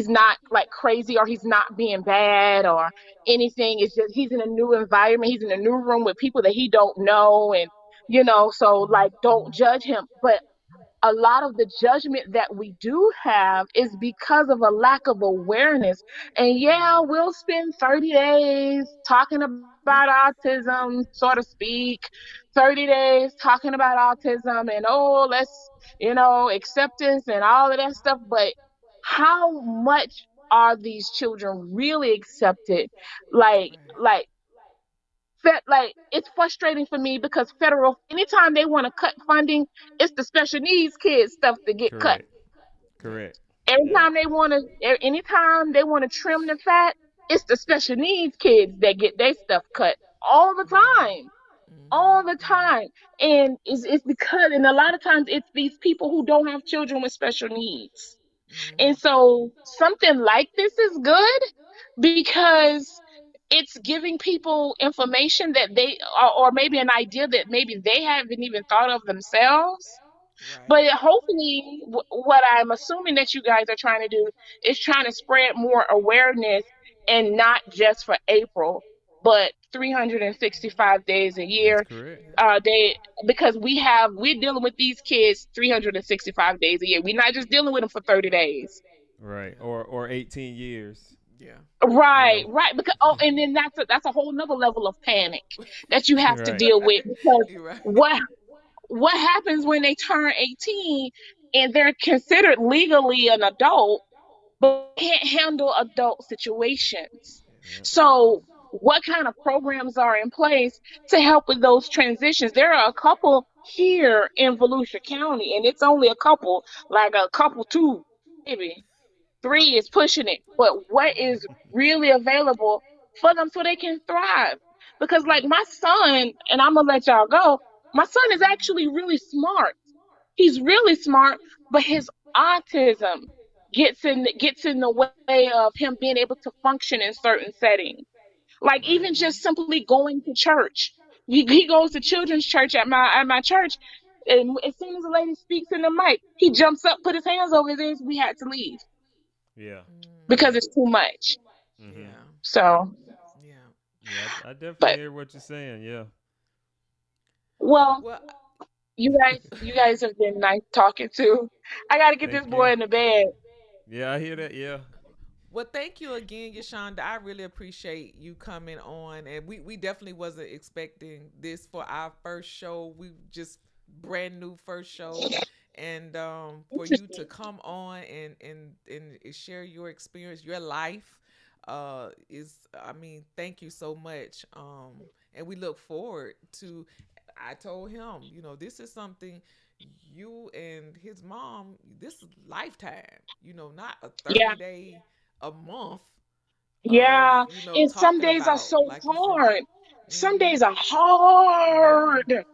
not like crazy, or he's not being bad or anything. It's just he's in a new environment, he's in a new room with people that he don't know, and so like don't judge him. But a lot of the judgment that we do have is because of a lack of awareness. And yeah, we'll spend 30 days talking about autism, so to speak, 30 days talking about autism, and oh, let's, acceptance and all of that stuff. But how much are these children really accepted? Like, like it's frustrating for me because federal anytime they want to cut funding, it's the special needs kids stuff to get cut. Correct. Correct. Every Yep. time they want to anytime they want to trim the fat, it's the special needs kids that get their stuff cut all the time, all the time. And it's because, and a lot of times it's these people who don't have children with special needs. And so something like this is good because it's giving people information that or maybe an idea that maybe they haven't even thought of themselves. Right. But hopefully, what I'm assuming that you guys are trying to do is trying to spread more awareness, and not just for April, but 365 days a That's year. correct. They because we're dealing with these kids 365 days a year. We're not just dealing with them for 30 days. Right. Yeah. Or 18 years. Yeah. You Right, know. right. Because and then that's a whole nother level of panic that you have to Right. deal with, because You're right. what happens when they turn 18 and they're considered legally an adult, but they can't handle adult situations? Yep. So what kind of programs are in place to help with those transitions? There are a couple here in Volusia County, and it's only a couple, like a couple, two, maybe three is pushing it. But what is really available for them so they can thrive? Because like my son, and I'm gonna let y'all go, my son is actually really smart. He's really smart, but his autism gets in the way of him being able to function in certain settings. Like Right. even just simply going to church. He goes to children's church at my church, and as soon as the lady speaks in the mic, he jumps up, put his hands over his ears. We had to leave Yeah. because Yeah. it's too much. Mhm. Yeah. So, Yeah. Yeah. I definitely but hear what you're saying. Yeah. well, Well, you guys have been nice talking to. I gotta get this Thank you. boy in the bed. Yeah, I hear that. Yeah. well, thank you again, Yashonda. I really appreciate you coming on, and we definitely wasn't expecting this for our first show. We just brand new first show, and for you to Interesting. come on and share your experience, your life, is I mean, thank you so much. And we look forward to. I told him, this is something you and his mom. This is lifetime. Not a Yeah, 30-day a month of yeah. And some talking days are about so like you said. hard. Some Mm-hmm. days are Yeah. hard,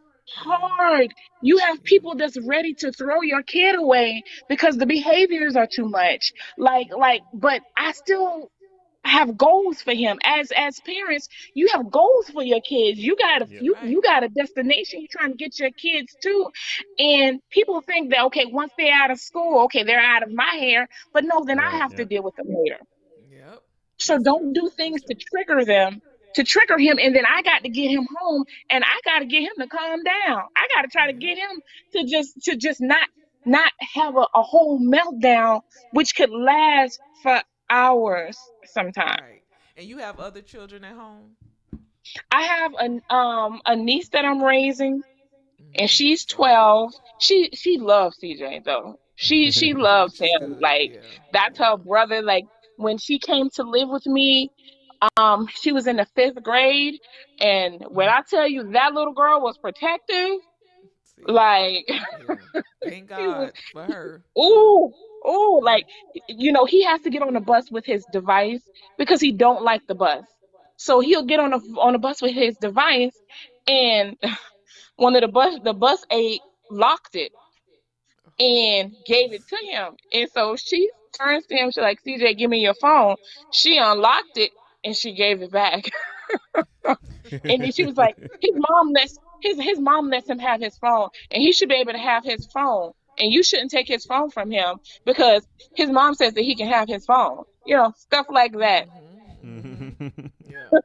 Yeah. hard. You have Yeah. people that's ready to throw your kid away because the behaviors are too much. Like, but I still have goals for him. As parents, you have goals for your kids. You got a Yep. you Right. got a destination you're trying to get your kids to. And people think that, okay, once they're out of school, okay, they're out of my hair, but no, then I Right. have to Yeah. deal with them later. Yep. So That's don't true. do That's things to true. trigger them, to trigger him, and then I got to get him home, and I got to get him to calm down. I got to try to get Yep. him to just not have a whole meltdown, which could last for hours sometimes. Right. And you have other children at home? I have a niece that I'm raising, and Mm-hmm. she's So, 12. She loves CJ though. She loves which is him. good. Like, Yeah. that's her Yeah. brother. Like, when she came to live with me, she was in the 5th grade, and when I tell you that little girl was protective, See. like, Yeah. Thank she was, God for her. Yeah. ooh, ooh, Yeah. like, he has to get on the bus with his device because he don't like the bus. So he'll get on the bus with his device, and one of the bus aide locked it Oh, and gave it to him. And so she turns to him, she's like, CJ, give me your phone. She unlocked it and she gave it back. And then she was like, his mom lets him have his phone, and he should be able to have his phone. And you shouldn't take his phone from him because his mom says that he can have his phone. Stuff like that. mm-hmm. Yeah.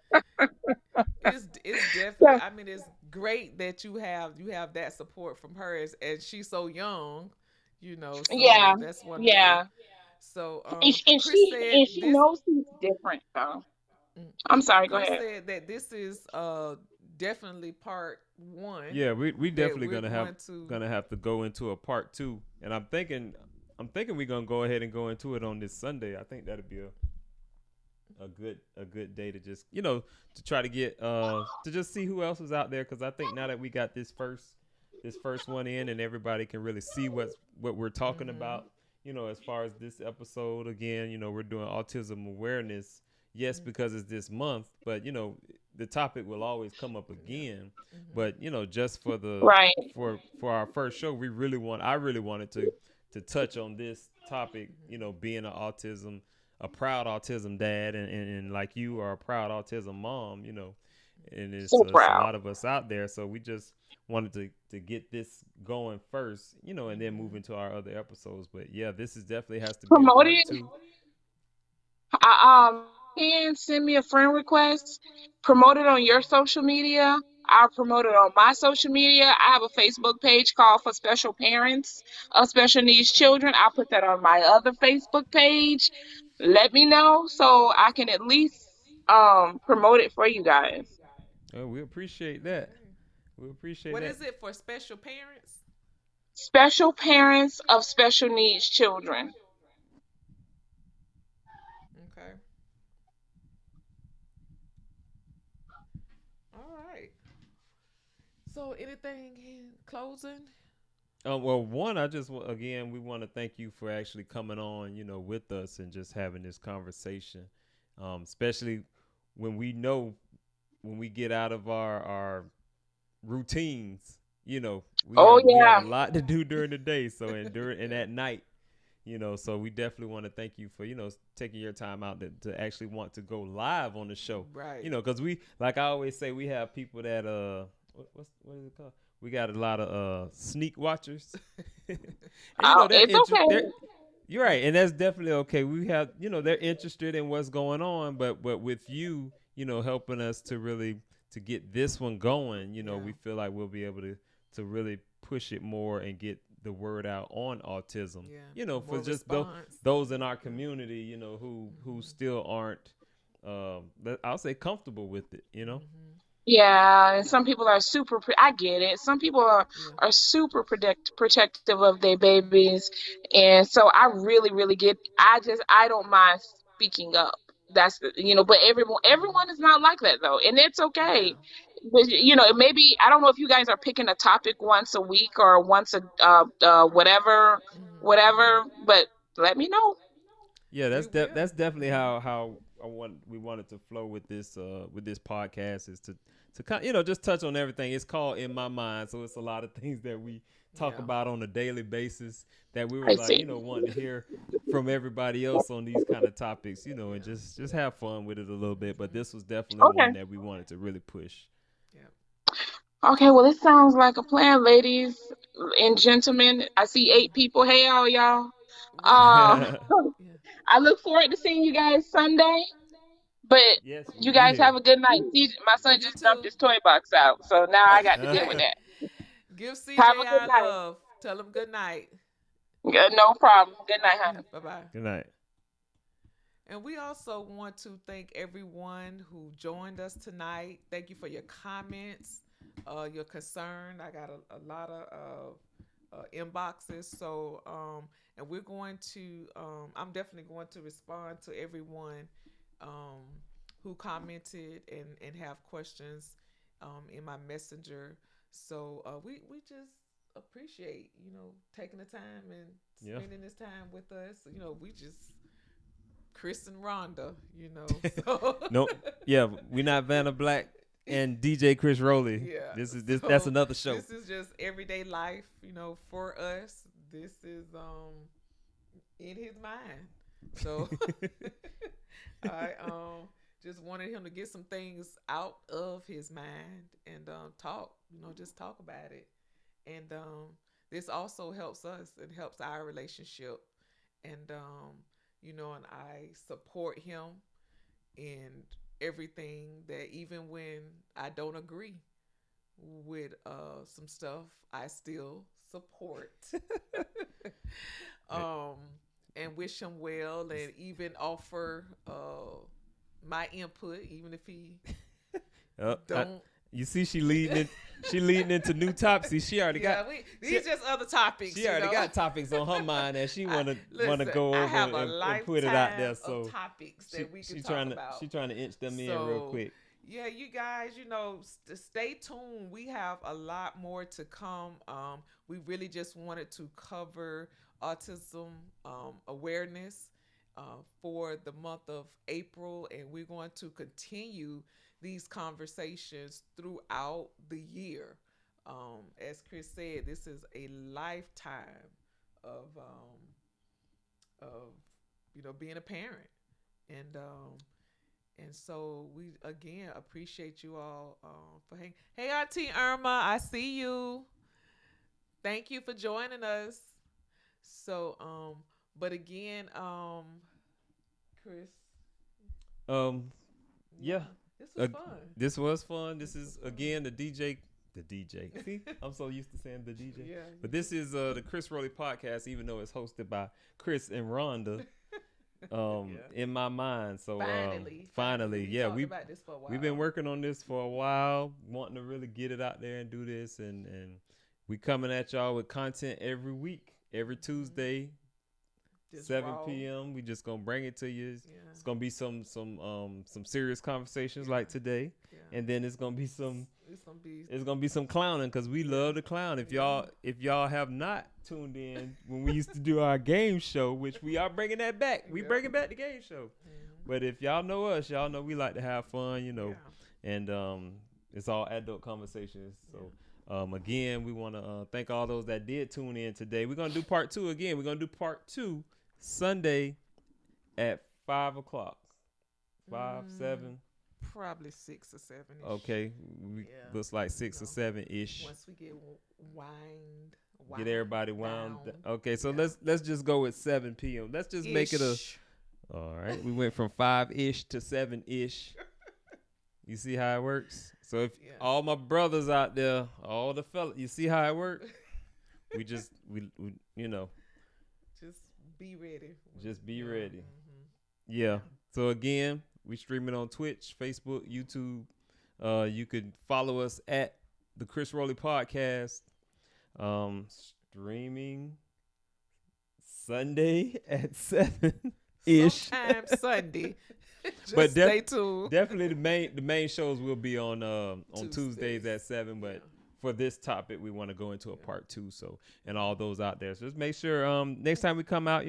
It's definitely. So I mean, it's great that you have that support from her, and she's so young. So yeah, that's wonderful. yeah. So And Chris she said and she this. knows he's different though. mm, I'm sorry, go Chris ahead. said that this is definitely part one Yeah, we that definitely we're gonna have going to. gonna have to go into a part two, and I'm thinking we're gonna go ahead and go into it on this Sunday. I think that'd be a good day to just to try to get to just see who else is out there, because I think now that we got this first one in and everybody can really see what we're talking Mm-hmm. about, as far as this episode. Again, we're doing autism awareness, yes, because it's this month, but the topic will always come up Yeah. again. Mm-hmm. But just for the Right. for our first show, I really wanted to touch on this topic, being a proud autism dad, and like you are a proud autism mom, and it's, So it's a proud. lot of us out there. So we just wanted to get this going first, and then move Mm-hmm. into our other episodes. But yeah, this is definitely has to be a Promote part it. two. Can send me a friend request. Promote it on your social media. I'll promote it on my social media. I have a Facebook page called For Special Parents of Special Needs Okay. Children. I'll put that on my other Facebook page. Let me know so I can at least promote it for you guys. Oh, we appreciate that. Okay. We appreciate What that. is it for special parents? Special Parents of Special Needs Children. Okay. All right. So, anything in closing? Well, one, again, we want to thank you for actually coming on, with us and just having this conversation, especially when we know when we get out of our routines, Oh we have yeah. a lot to do during the day, so and at night, so we definitely want to thank you for taking your time out to actually want to go live on the show, Right. because we, like I always say, we have people that what is it called, we got a lot of sneak watchers. And Oh, they're it's okay. interested. You're right, and that's definitely okay. We have, they're interested in what's going on, but with you, helping us to really to get this one going, Yeah. we feel like we'll be able to really push it more and get the word out on autism. Yeah. For More just response. those in our Yeah. community, who Mm-hmm. still aren't, I'll say, comfortable with it. Mm-hmm. Yeah, and some people are super. I get it. Some people Yeah. are super protective of their babies, and so I really, really get. I don't mind speaking up. But everyone is Mm-hmm. not like that though, and it's Yeah. okay. But Yeah. maybe I don't know if you guys are picking a topic once a week or once a whatever, Mm-hmm. whatever. But let me know. Yeah, We will. that's definitely how we wanted to flow with this podcast is to kind just touch on everything. It's called In My Mind, so it's a lot of things that we talk Yeah. about on a daily basis that we were I like see. wanting to hear from everybody else on these kind of topics, and Yeah. just have fun with it a little bit. But this was definitely Okay. one that we wanted to really push. Yeah. Okay, well, it sounds like a plan, ladies and gentlemen. I see 8 people. Hey, all y'all. We Uh, yeah. I look forward to seeing you guys Sunday. But Yes, we you guys will. have a good night. See, my son You just dumped too. his toy box out, so now I got to deal with that. Give Have CJ a good our night. love. Tell him good night. No problem. Good night, honey. Bye bye. Good night. And we also want to thank everyone who joined us tonight. Thank you for your comments, your concern. I got a lot of inboxes. So, and we're going to, I'm definitely going to respond to everyone um, who commented and have questions in my messenger. So we just appreciate, taking the time and Yeah. spending this time with us. We just Chris and Rhonda, So No, yeah, we're not Vanna Black and DJ Crsroli. yeah. That's another show. This is just everyday life, for us. This is in his mind. So I just wanted him to get some things out of his mind and talk, just talk about it. And this also helps us. It helps our relationship. And and I support him in everything that even when I don't agree with some stuff, I still support. And wish him well and even offer my input, even if he don't. You see, she leading into new topics. See, she already got. These just other topics. She already got topics on her mind that she wanna Listen, go over I have a and put it out there. lifetime So of topics that we can she talk trying about. she trying to inch them in real quick. Yeah, you guys, stay tuned. We have a lot more to come. We really just wanted to cover autism awareness for the month of April, and we're going to continue these conversations throughout the year. As Chris said, this is a lifetime of being a parent, and so we again appreciate you all for hanging. Hey, Auntie Irma, I see you. Thank you for joining us. So, but again, Chris. Yeah. This was fun. This was fun. This is again the DJ. The DJ. See, I'm so used to saying the DJ. Yeah. But this is the Crsroli podcast, even though it's hosted by Chris and Rhonda. In my mind. So finally, yeah, we've been working on this for a while, wanting to really get it out there and do this, and we coming at y'all with content every week, every Tuesday, just 7 p.m. We just gonna bring it to you. Yeah. It's gonna be some serious conversations like today, and then it's gonna be some. It's gonna be some clowning because we love to clown. If y'all have not tuned in when we used to do our game show, which we are bringing that back, we bringing back the game show. But if y'all know us, y'all know we like to have fun, and it's all adult conversations. So again, we want to thank all those that did tune in today. We're gonna do part 2 again. We're gonna do part 2 Sunday at 5:00, 7. Probably 6 or 7. Okay, looks like 6 or 7 ish. Once we get get everybody wound. Okay, so let's just go with 7 p.m. Let's just make it a. All right, we went from 5 ish to 7 ish. You see how it works? So if all my brothers out there, all the fellas, you see how it works? we just be ready. Just be ready. Yeah. So again, we stream it on Twitch, Facebook, YouTube. You could follow us at the Crsroli podcast. Streaming Sunday at 7 ish. Sometime Sunday. But stay tuned. Definitely the main shows will be on Tuesdays at 7. But for this topic, we want to go into a part 2. So and all those out there. So just make sure next time we come out,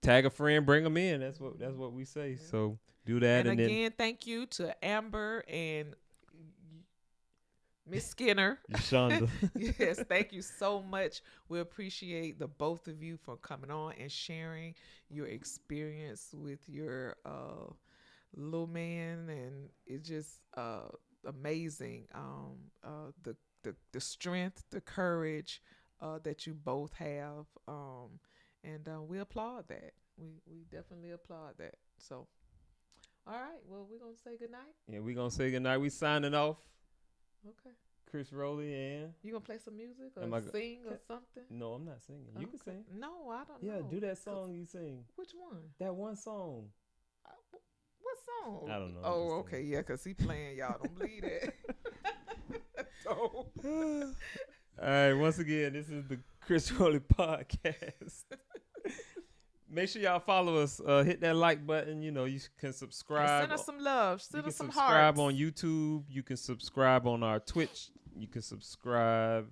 tag a friend, bring them in. That's what we say. Yeah. So do that, And and again, thank you to Amber and Miss Skinner. then Shonda. Yes, thank you so much. We appreciate the both of you for coming on and sharing your experience with your little man, and it's just amazing. The strength, the courage that you both have, and we applaud that. We definitely applaud that. So, all right. Well, we're gonna say good night. Yeah, we gonna say goodnight. We signing off. Okay. Crsroli and You gonna play some music or Am I sing or something? no, I'm not singing. You can Okay. sing. No, I don't Yeah, know. do that song you sing. Which one? That one song. What song? I don't know. Oh, I'm okay. Yeah, because he playing. Y'all don't believe that. So, All right. Once again, this is the Crsroli podcast. Make sure y'all follow us. Hit that like button. You can and subscribe. send us some love. You Send can us some subscribe hearts. on YouTube. You can subscribe on our Twitch. You can subscribe.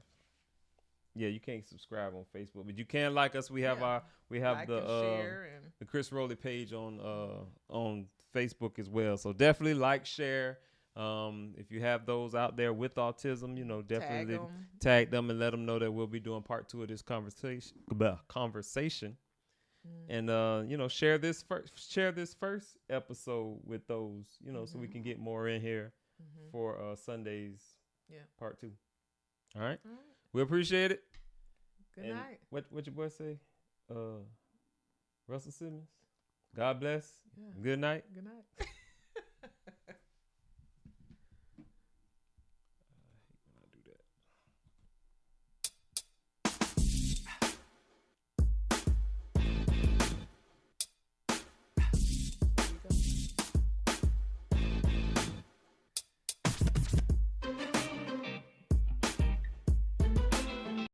Yeah, you can't subscribe on Facebook, but you can like us. We have Yeah. Like the and share and the Crsroli page on Facebook as well. So definitely like, share. If you have those out there with autism, definitely tag them. tag them and let them know that we'll be doing part 2 of this conversation. And share this first episode with those, so we can get more in here for Sunday's part 2. All right. All right. We appreciate it. Good And night. what your boy say? Russell Simmons. God bless. Yeah. Good night. Good night.